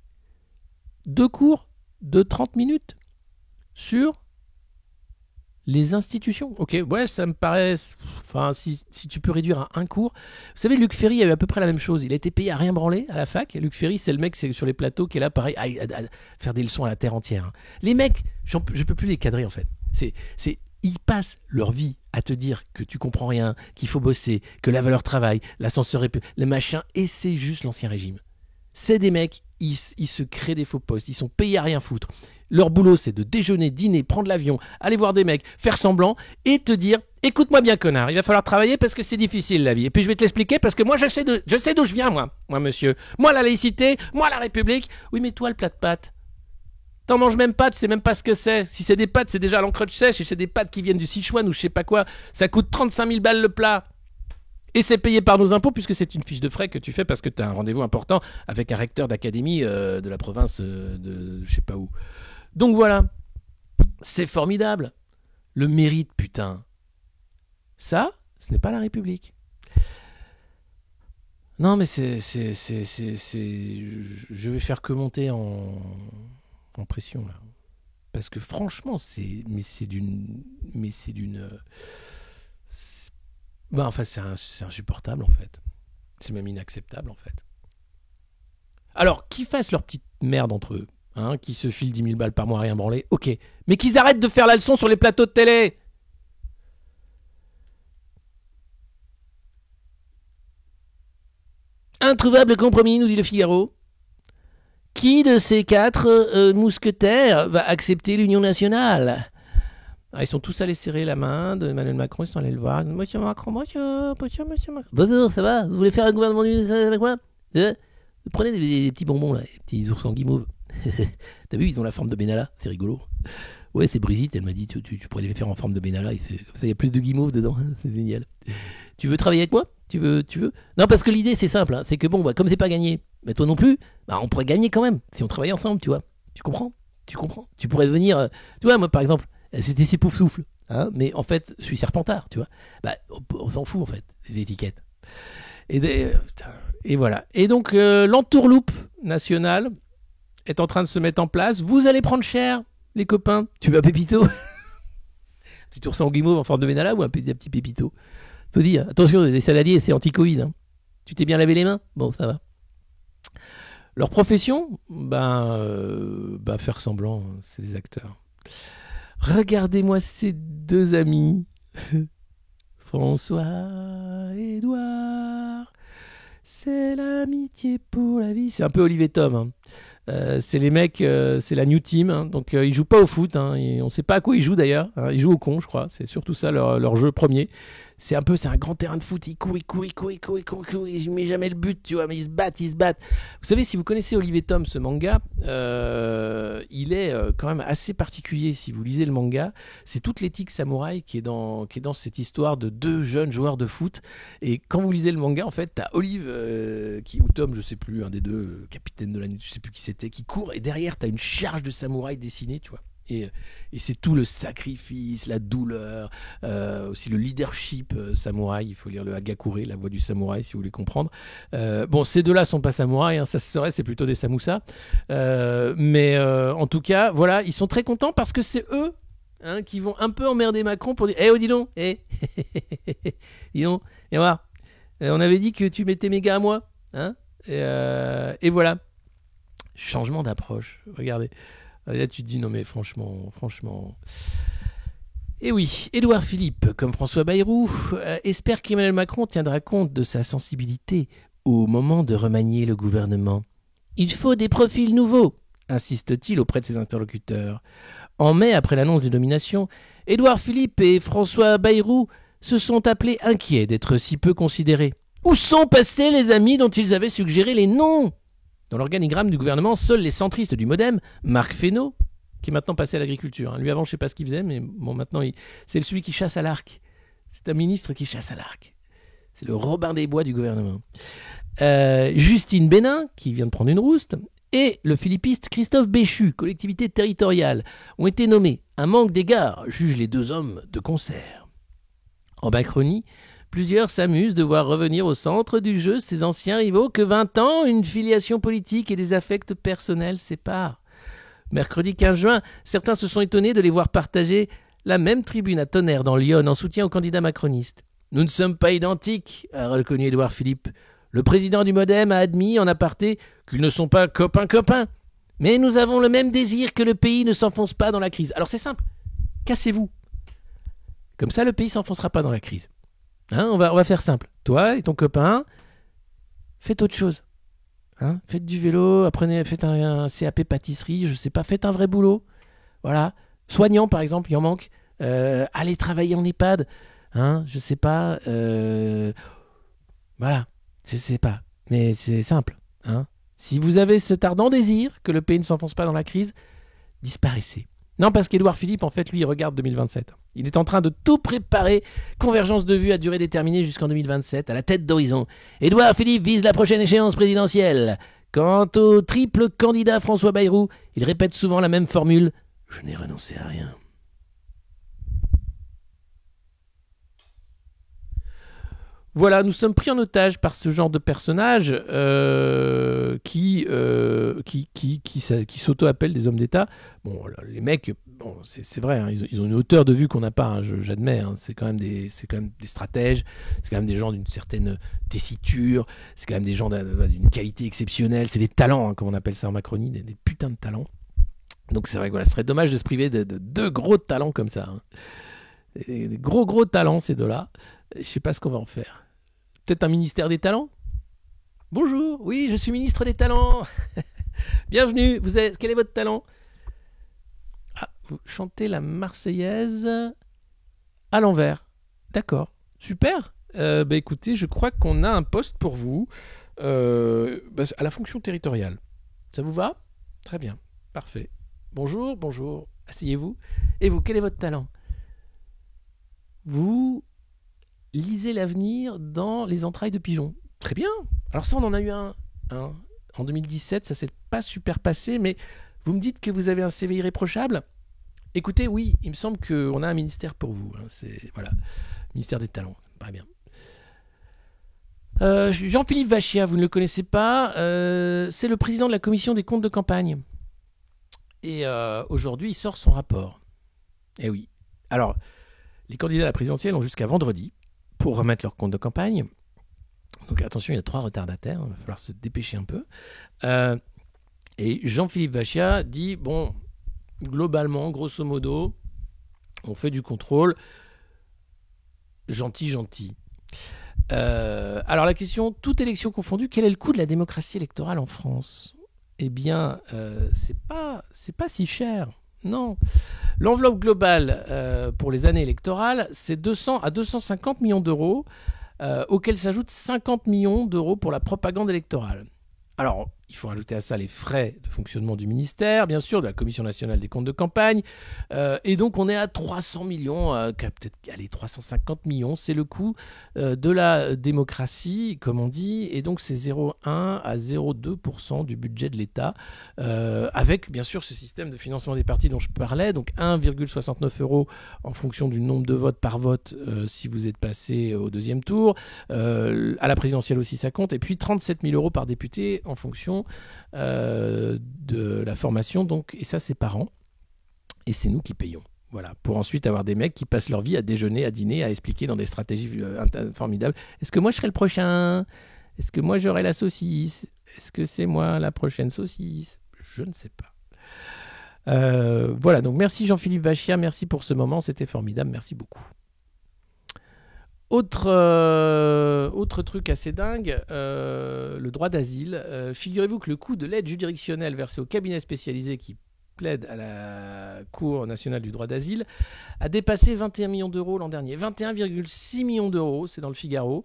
2 cours de 30 minutes sur les institutions. Ok, ouais, ça me paraît... Enfin, si tu peux réduire à 1 cours... Vous savez, Luc Ferry a eu à peu près la même chose. Il a été payé à rien branler à la fac. Luc Ferry, c'est le mec c'est sur les plateaux qui est là, pareil, à faire des leçons à la terre entière. Hein. Les mecs, je peux plus les cadrer en fait. Ils passent leur vie à te dire que tu comprends rien, qu'il faut bosser, que la valeur travail, l'ascenseur, le machin, et c'est juste l'ancien régime. C'est des mecs, ils se créent des faux postes, ils sont payés à rien foutre. Leur boulot, c'est de déjeuner, dîner, prendre l'avion, aller voir des mecs, faire semblant et te dire « Écoute-moi bien, connard, il va falloir travailler parce que c'est difficile la vie. Et puis je vais te l'expliquer parce que moi, je sais d'où je viens, moi, monsieur. Moi, la laïcité, moi, la République. Oui, mais toi, le plat de pâtes. T'en manges même pas, tu sais même pas ce que c'est. Si c'est des pâtes, c'est déjà à l'encre sèche. Et c'est des pâtes qui viennent du Sichuan ou je sais pas quoi. Ça coûte 35 000 balles le plat. Et c'est payé par nos impôts puisque c'est une fiche de frais que tu fais parce que t'as un rendez-vous important avec un recteur d'académie de la province de je sais pas où. Donc voilà. C'est formidable. Le mérite, putain. Ça, ce n'est pas la République. Non, mais c'est... Je vais faire que monter en pression, là. Parce que franchement, c'est insupportable, en fait. C'est même inacceptable, en fait. Alors, qu'ils fassent leur petite merde entre eux, hein, qui se filent 10 000 balles par mois à rien branler, ok. Mais qu'ils arrêtent de faire la leçon sur les plateaux de télé. Introuvable compromis, nous dit le Figaro. Qui de ces 4 mousquetaires va accepter l'Union nationale? Ils sont tous allés serrer la main d'Emmanuel Macron, ils sont allés le voir. Monsieur Macron, monsieur Macron. Bonjour, ça va? Vous voulez faire un gouvernement d'union avec moi? Prenez des petits bonbons, là, des petits ours en guimauve. T'as vu, ils ont la forme de Benalla, c'est rigolo. Ouais, c'est Brigitte, elle m'a dit, tu pourrais les faire en forme de Benalla, comme ça il y a plus de guimauve dedans, c'est génial. Tu veux travailler avec moi? Tu veux? Non, parce que l'idée, c'est simple. Hein. C'est que bon, bah, comme c'est pas gagné, mais toi non plus, bah, on pourrait gagner quand même si on travaillait ensemble, tu vois. Tu comprends? Tu pourrais venir. Tu vois, moi, par exemple, c'était ces poufs souffles. Hein, mais en fait, je suis Serpentard, tu vois. Bah, on s'en fout, en fait, des étiquettes. Et voilà. Et donc, l'entourloupe nationale est en train de se mettre en place. Vous allez prendre cher, les copains. Tu veux un pépito? Petit ourson guimauve en forme de Benalla ou un petit pépito? Faut dire, attention, les saladiers, c'est anti-Covid. Hein. Tu t'es bien lavé les mains? Bon, ça va. Leur profession, faire semblant, c'est des acteurs. Regardez-moi ces deux amis. François, Édouard, c'est l'amitié pour la vie. C'est un peu Olivier Tom. Hein. C'est les mecs, c'est la New Team. Hein. Donc ils jouent pas au foot. Hein. On sait pas à quoi ils jouent d'ailleurs. Hein. Ils jouent au con, je crois. C'est surtout ça leur jeu premier. C'est un grand terrain de foot. Ils courent. Ils met jamais le but, tu vois. Mais ils se battent. Vous savez, si vous connaissez Olivier Tom, ce manga, il est quand même assez particulier. Si vous lisez le manga, c'est toute l'éthique samouraï qui est dans cette histoire de deux jeunes joueurs de foot. Et quand vous lisez le manga, en fait, t'as Olive ou Tom, je sais plus, un des deux, capitaine de la nuit, je sais plus qui c'était, qui court. Et derrière, t'as une charge de samouraï dessinée, tu vois. Et c'est tout le sacrifice, la douleur, aussi le leadership samouraï. Il faut lire le Hagakure, la voix du samouraï, si vous voulez comprendre. Bon, ces deux-là sont pas samouraïs, hein, ça se saurait, c'est plutôt des samoussas. Mais en tout cas, voilà, ils sont très contents parce que c'est eux qui vont un peu emmerder Macron pour dire oh, dis donc, dis donc, viens voir. On avait dit que tu mettais mes gars à moi. Hein et voilà. Changement d'approche, regardez. Là, tu te dis, non mais franchement. Et oui, Édouard Philippe, comme François Bayrou, espère qu'Emmanuel Macron tiendra compte de sa sensibilité au moment de remanier le gouvernement. Il faut des profils nouveaux, insiste-t-il auprès de ses interlocuteurs. En mai, après l'annonce des nominations, Édouard Philippe et François Bayrou se sont appelés inquiets d'être si peu considérés. Où sont passés les amis dont ils avaient suggéré les noms ? Dans l'organigramme du gouvernement, seuls les centristes du MoDem, Marc Fesneau, qui est maintenant passé à l'agriculture. Hein. Lui avant, je ne sais pas ce qu'il faisait, mais bon, maintenant, c'est celui qui chasse à l'arc. C'est un ministre qui chasse à l'arc. C'est le Robin des Bois du gouvernement. Justine Bénin, qui vient de prendre une rouste, et le philippiste Christophe Béchu, collectivité territoriale, ont été nommés. Un manque d'égard, jugent les deux hommes de concert. En Macronie, plusieurs s'amusent de voir revenir au centre du jeu ces anciens rivaux que 20 ans, une filiation politique et des affects personnels séparent. Mercredi 15 juin, certains se sont étonnés de les voir partager la même tribune à Tonnerre dans l'Yonne en soutien aux candidats macronistes. « Nous ne sommes pas identiques », a reconnu Édouard Philippe. Le président du MoDem a admis en aparté qu'ils ne sont pas copains. Mais nous avons le même désir que le pays ne s'enfonce pas dans la crise. Alors c'est simple, cassez-vous. Comme ça, le pays ne s'enfoncera pas dans la crise. Hein, on va faire simple. Toi et ton copain, faites autre chose. Hein, faites du vélo, faites un CAP pâtisserie, je sais pas, faites un vrai boulot. Voilà. Soignant, par exemple, il en manque. Allez travailler en EHPAD. Hein, je sais pas. Voilà. Je sais pas. Mais c'est simple. Hein. Si vous avez cet ardent désir que le pays ne s'enfonce pas dans la crise, disparaissez. Non, parce qu'Édouard Philippe, en fait, lui, il regarde 2027. Il est en train de tout préparer. Convergence de vues à durée déterminée jusqu'en 2027, à la tête d'horizon. Édouard Philippe vise la prochaine échéance présidentielle. Quant au triple candidat François Bayrou, il répète souvent la même formule. Je n'ai renoncé à rien. Voilà, nous sommes pris en otage par ce genre de personnage qui s'auto-appellent des hommes d'État. Bon, les mecs, bon, c'est vrai, hein, ils ont une hauteur de vue qu'on n'a pas, hein, j'admets. Hein, c'est quand même des stratèges, c'est quand même des gens d'une certaine tessiture, c'est quand même des gens d'une qualité exceptionnelle, c'est des talents, hein, comme on appelle ça en Macronie, des putains de talents. Donc c'est vrai que voilà, ce serait dommage de se priver de deux gros talents comme ça. Hein. Des gros talents, ces deux-là. Je sais pas ce qu'on va en faire. Peut-être un ministère des talents ? Bonjour, oui, je suis ministre des talents. Bienvenue, quel est votre talent ? Ah, vous chantez la Marseillaise à l'envers. D'accord, super. Écoutez, je crois qu'on a un poste pour vous à la fonction territoriale. Ça vous va ? Très bien, parfait. Bonjour, asseyez-vous. Et vous, quel est votre talent ? Vous lisez l'avenir dans les entrailles de pigeons. Très bien. Alors ça, on en a eu un en 2017, ça s'est pas super passé, mais vous me dites que vous avez un CV irréprochable. Écoutez, oui, il me semble qu'on a un ministère pour vous. C'est, voilà, ministère des Talents, ça me paraît bien. Jean-Philippe Vachia, vous ne le connaissez pas, c'est le président de la commission des comptes de campagne. Et aujourd'hui, il sort son rapport. Eh oui. Alors, les candidats à la présidentielle ont jusqu'à vendredi pour remettre leur compte de campagne. Donc attention, il y a 3 retardataires, il va falloir se dépêcher un peu. Et Jean-Philippe Vachia dit, bon, globalement, grosso modo, on fait du contrôle. Gentil. Alors la question, toute élection confondue, quel est le coût de la démocratie électorale en France ? Eh bien, c'est pas si cher. Non. L'enveloppe globale pour les années électorales, c'est 200 à 250 millions d'euros, auxquels s'ajoutent 50 millions d'euros pour la propagande électorale. Alors, il faut rajouter à ça les frais de fonctionnement du ministère, bien sûr, de la Commission nationale des comptes de campagne. Et donc, on est à 300 millions, peut-être, allez, 350 millions, c'est le coût de la démocratie, comme on dit. Et donc, c'est 0,1 à 0,2% du budget de l'État, avec, bien sûr, ce système de financement des partis dont je parlais. Donc, 1,69 € en fonction du nombre de votes par vote si vous êtes passé au deuxième tour. À la présidentielle aussi, ça compte. Et puis, 37 000 € par député en fonction de la formation, donc, et ça c'est par an, et c'est nous qui payons. Voilà, pour ensuite avoir des mecs qui passent leur vie à déjeuner, à dîner, à expliquer dans des stratégies formidables. Est-ce que moi je serai le prochain ? Est-ce que moi j'aurai la saucisse ? Est-ce que c'est moi la prochaine saucisse ? Je ne sais pas. Voilà, donc merci Jean-Philippe Vachia, merci pour ce moment, c'était formidable, merci beaucoup. Autre truc assez dingue, le droit d'asile. Figurez-vous que le coût de l'aide juridictionnelle versée au cabinet spécialisé qui plaide à la Cour nationale du droit d'asile a dépassé 21 millions d'euros l'an dernier. 21,6 millions d'euros, c'est dans le Figaro,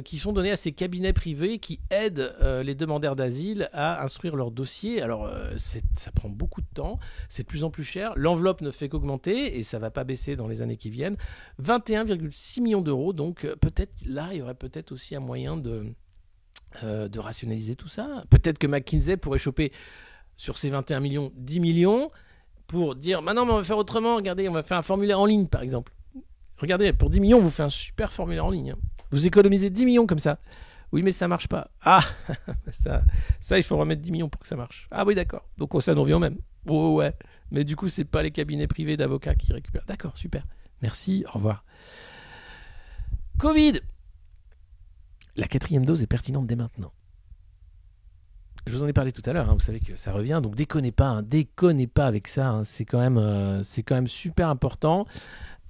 qui sont donnés à ces cabinets privés qui aident les demandeurs d'asile à instruire leur dossier. Alors, ça prend beaucoup de temps, c'est de plus en plus cher. L'enveloppe ne fait qu'augmenter et ça ne va pas baisser dans les années qui viennent. 21,6 millions d'euros, donc peut-être là, il y aurait peut-être aussi un moyen de rationaliser tout ça. Peut-être que McKinsey pourrait choper sur ces 21 millions, 10 millions, pour dire, maintenant, on va faire autrement, regardez, on va faire un formulaire en ligne, par exemple. Regardez, pour 10 millions, on vous fait un super formulaire en ligne. Vous économisez 10 millions comme ça. Oui, mais ça marche pas. Ah, ça, il faut remettre 10 millions pour que ça marche. Ah oui, d'accord. Donc, ça nous revient au même. Oh, ouais. Mais du coup, c'est pas les cabinets privés d'avocats qui récupèrent. D'accord, super. Merci, au revoir. Covid. La 4e dose est pertinente dès maintenant. Je vous en ai parlé tout à l'heure, vous savez que ça revient, donc déconnez pas avec ça, c'est quand même super important.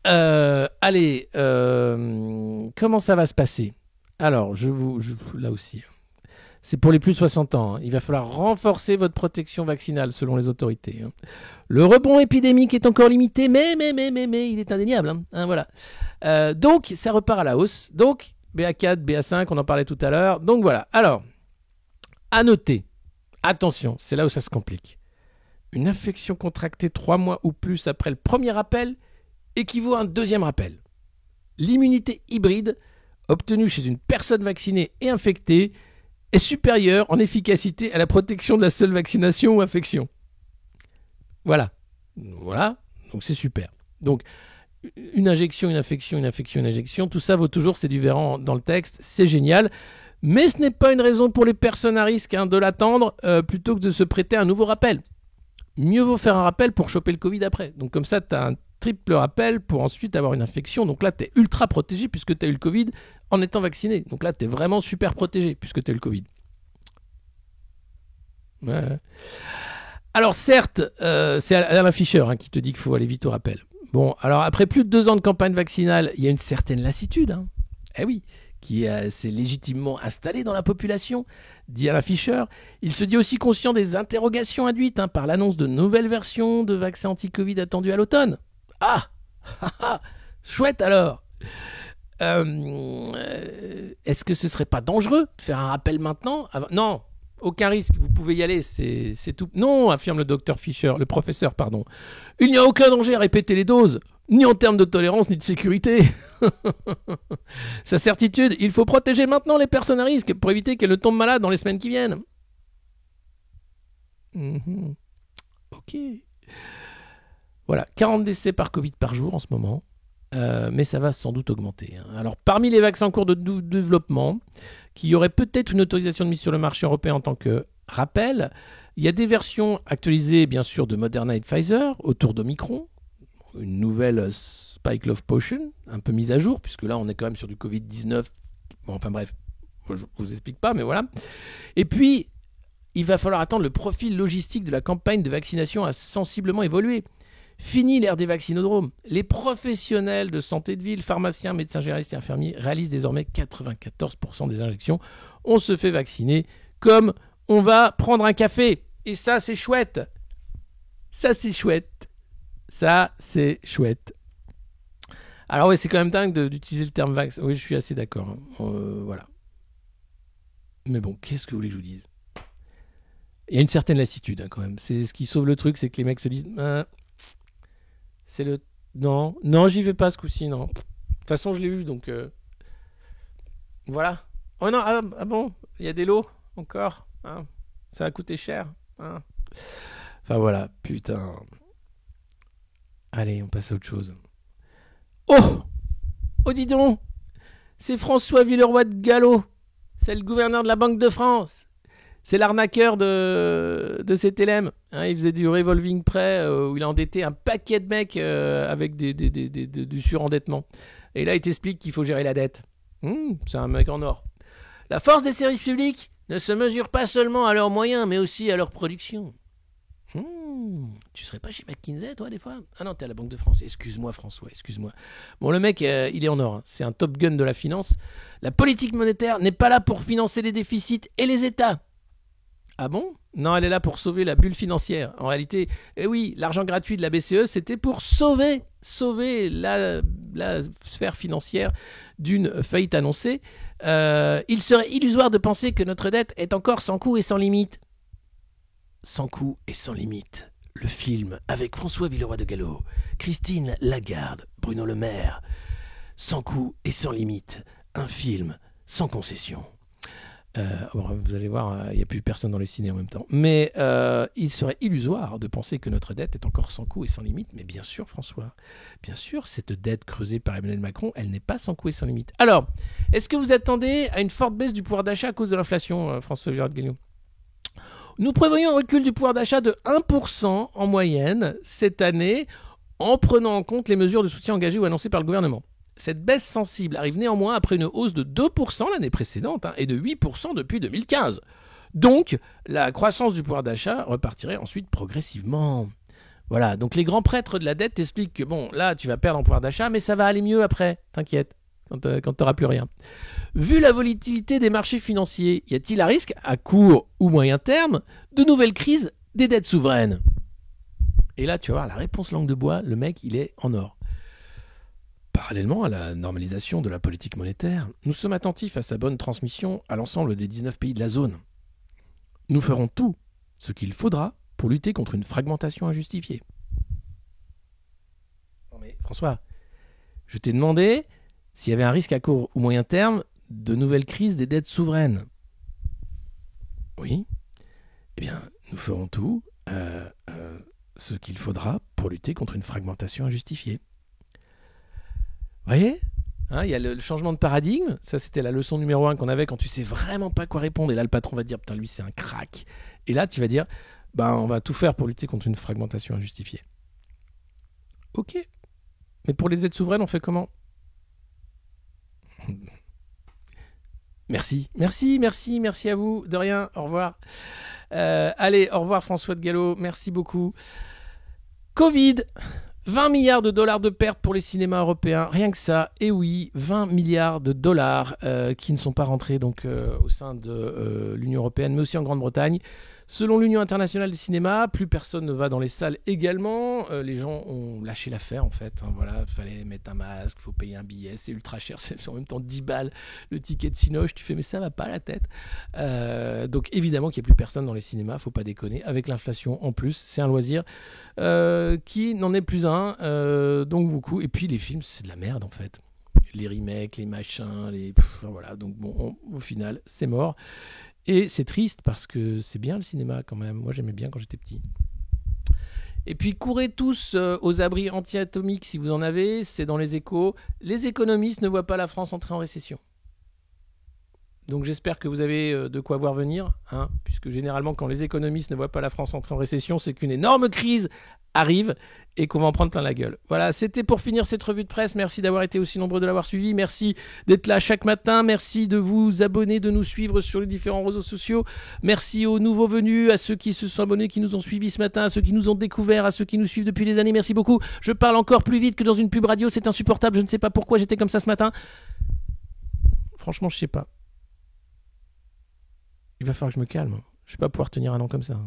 Allez, comment ça va se passer ? Alors, là aussi, c'est pour les plus de 60 ans, il va falloir renforcer votre protection vaccinale selon les autorités. Le rebond épidémique est encore limité, mais il est indéniable. Voilà. Donc, ça repart à la hausse. Donc, BA4, BA5, on en parlait tout à l'heure. Donc voilà. Alors, à noter, attention, c'est là où ça se complique. Une infection contractée 3 mois ou plus après le premier rappel équivaut à un deuxième rappel. L'immunité hybride obtenue chez une personne vaccinée et infectée est supérieure en efficacité à la protection de la seule vaccination ou infection. Voilà, donc c'est super. Donc, une injection, une infection, une infection, une injection, tout ça vaut toujours, c'est du verran dans le texte, c'est génial. Mais ce n'est pas une raison pour les personnes à risque de l'attendre plutôt que de se prêter à un nouveau rappel. Mieux vaut faire un rappel pour choper le Covid après. Donc comme ça, tu as un triple rappel pour ensuite avoir une infection. Donc là, tu es ultra protégé puisque tu as eu le Covid en étant vacciné. Donc là, tu es vraiment super protégé puisque tu as eu le Covid. Ouais. Alors certes, c'est Alain Fischer qui te dit qu'il faut aller vite au rappel. Bon, alors après plus de 2 ans de campagne vaccinale, il y a une certaine lassitude. Eh oui, qui s'est légitimement installé dans la population, dit Alain Fischer. Il se dit aussi conscient des interrogations induites par l'annonce de nouvelles versions de vaccins anti-Covid attendues à l'automne. Ah, chouette alors. Est-ce que ce serait pas dangereux de faire un rappel maintenant ? Non, aucun risque, vous pouvez y aller, c'est tout. Non, affirme le docteur Fischer, le professeur, pardon. Il n'y a aucun danger à répéter les doses, ni en termes de tolérance, ni de sécurité. Sa certitude, il faut protéger maintenant les personnes à risque pour éviter qu'elles ne tombent malades dans les semaines qui viennent. Ok. Voilà, 40 décès par Covid par jour en ce moment. Mais ça va sans doute augmenter. Alors, parmi les vaccins en cours de développement, qui auraient peut-être une autorisation de mise sur le marché européen en tant que rappel, il y a des versions actualisées, bien sûr, de Moderna et de Pfizer, autour d'Omicron, une nouvelle Spike Love Potion, un peu mise à jour, puisque là, on est quand même sur du Covid-19. Bon, enfin bref, je ne vous explique pas, mais voilà. Et puis, il va falloir attendre. Le profil logistique de la campagne de vaccination a sensiblement évolué. Fini l'ère des vaccinodromes. Les professionnels de santé de ville, pharmaciens, médecins généralistes et infirmiers réalisent désormais 94% des injections. On se fait vacciner comme on va prendre un café. Et ça, c'est chouette. Ça, c'est chouette. Ça, c'est chouette. Alors oui, c'est quand même dingue d'utiliser le terme vaccin. Oui, je suis assez d'accord. Voilà. Mais bon, qu'est-ce que vous voulez que je vous dise ? Il y a une certaine lassitude quand même. C'est ce qui sauve le truc, c'est que les mecs se disent... c'est le... Non, j'y vais pas ce coup-ci, non. De toute façon, je l'ai eu, donc... Voilà. Oh non, ah bon, il y a des lots, encore. Hein. Ça a coûté cher. Hein. Enfin voilà, putain. Allez, on passe à autre chose. Oh, dis donc, c'est François Villeroy de Galhau. C'est le gouverneur de la Banque de France. C'est l'arnaqueur de CTLM. Hein, il faisait du revolving prêt où il a endetté un paquet de mecs avec du surendettement. Et là, il t'explique qu'il faut gérer la dette. C'est un mec en or. La force des services publics ne se mesure pas seulement à leurs moyens, mais aussi à leur production. Tu serais pas chez McKinsey, toi, des fois ? Ah non, t'es à la Banque de France. Excuse-moi, François, excuse-moi. Bon, le mec, il est en or. Hein. C'est un top gun de la finance. La politique monétaire n'est pas là pour financer les déficits et les États. Ah bon ? Non, elle est là pour sauver la bulle financière. En réalité, oui, l'argent gratuit de la BCE, c'était pour sauver la sphère financière d'une faillite annoncée. Il serait illusoire de penser que notre dette est encore sans coût et sans limite. Sans coût et sans limite. Le film avec François Villeroy de Galhau, Christine Lagarde, Bruno Le Maire. Sans coût et sans limite. Un film sans concession. Vous allez voir, il n'y a plus personne dans les ciné en même temps. Mais il serait illusoire de penser que notre dette est encore sans coût et sans limite. Mais bien sûr, François, bien sûr, cette dette creusée par Emmanuel Macron, elle n'est pas sans coût et sans limite. Alors, est-ce que vous attendez à une forte baisse du pouvoir d'achat à cause de l'inflation, François Villeroy de Galhau ? Nous prévoyons un recul du pouvoir d'achat de 1% en moyenne cette année en prenant en compte les mesures de soutien engagées ou annoncées par le gouvernement. Cette baisse sensible arrive néanmoins après une hausse de 2% l'année précédente et de 8% depuis 2015. Donc, la croissance du pouvoir d'achat repartirait ensuite progressivement. Voilà, donc les grands prêtres de la dette t'expliquent que bon, là, tu vas perdre en pouvoir d'achat, mais ça va aller mieux après, t'inquiète, quand tu n'auras plus rien. Vu la volatilité des marchés financiers, y a-t-il un risque, à court ou moyen terme, de nouvelles crises des dettes souveraines ? Et là, tu vas voir, la réponse langue de bois, le mec, il est en or. Parallèlement à la normalisation de la politique monétaire, nous sommes attentifs à sa bonne transmission à l'ensemble des 19 pays de la zone. Nous ferons tout ce qu'il faudra pour lutter contre une fragmentation injustifiée. Non mais François, je t'ai demandé s'il y avait un risque à court ou moyen terme de nouvelles crises des dettes souveraines. Oui. Eh bien, nous ferons tout ce qu'il faudra pour lutter contre une fragmentation injustifiée. Vous voyez, il y a le changement de paradigme. Ça, c'était la leçon numéro 1 qu'on avait quand tu sais vraiment pas quoi répondre. Et là, le patron va te dire, putain, lui, c'est un crack. Et là, tu vas dire, on va tout faire pour lutter contre une fragmentation injustifiée. Ok. Mais pour les dettes souveraines, on fait comment ? Merci à vous. De rien, au revoir. Allez, au revoir François de Galhau. Merci beaucoup. Covid. 20 milliards de dollars de pertes pour les cinémas européens, rien que ça. Et oui, 20 milliards de dollars qui ne sont pas rentrés donc, au sein de l'Union européenne, mais aussi en Grande-Bretagne. Selon l'Union internationale des cinémas, plus personne ne va dans les salles également. Les gens ont lâché l'affaire en fait. Voilà, il fallait mettre un masque, il faut payer un billet, c'est ultra cher, c'est en même temps 10 balles le ticket de Cinoche. Tu fais mais ça va pas la tête. Donc évidemment qu'il n'y a plus personne dans les cinémas, faut pas déconner. Avec l'inflation en plus, c'est un loisir qui n'en est plus un. Donc beaucoup. Et puis les films, c'est de la merde en fait. les remakes, les machins, enfin, voilà. Donc bon, au final, c'est mort. Et c'est triste parce que c'est bien le cinéma quand même. Moi, j'aimais bien quand j'étais petit. Et puis courez tous aux abris anti-atomiques si vous en avez, c'est dans les Échos. Les économistes ne voient pas la France entrer en récession. Donc j'espère que vous avez de quoi voir venir, hein, puisque généralement quand les économistes ne voient pas la France entrer en récession, c'est qu'une énorme crise arrive et qu'on va en prendre plein la gueule. Voilà, c'était pour finir cette revue de presse. Merci d'avoir été aussi nombreux de l'avoir suivi. Merci d'être là chaque matin. Merci de vous abonner, de nous suivre sur les différents réseaux sociaux. Merci aux nouveaux venus, à ceux qui se sont abonnés, qui nous ont suivis ce matin, à ceux qui nous ont découverts, à ceux qui nous suivent depuis des années. Merci beaucoup. Je parle encore plus vite que dans une pub radio. C'est insupportable. Je ne sais pas pourquoi j'étais comme ça ce matin. Franchement, je sais pas. Il va falloir que je me calme. Je vais pas pouvoir tenir un an comme ça.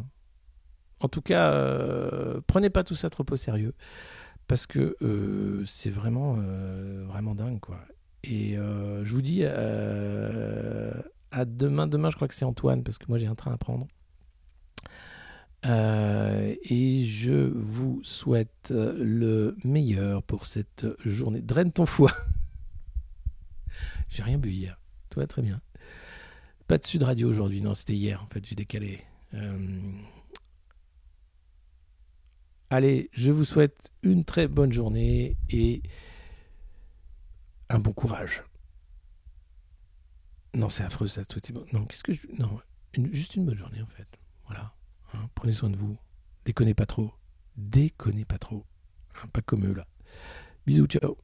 En tout cas, prenez pas tout ça trop au sérieux, parce que c'est vraiment dingue, quoi. Et je vous dis à demain. Demain, je crois que c'est Antoine, parce que moi j'ai un train à prendre. Et je vous souhaite le meilleur pour cette journée. Draine ton foie. J'ai rien bu hier. Tout va très bien. Pas de Sud Radio aujourd'hui, non, c'était hier en fait, j'ai décalé. Allez, je vous souhaite une très bonne journée et un bon courage. Non, c'est affreux ça, tout est bon. Non, qu'est-ce que je... Non, juste une bonne journée en fait. Voilà. Hein, prenez soin de vous. Déconnez pas trop. Déconnez pas trop. Hein, pas comme eux là. Bisous, ciao.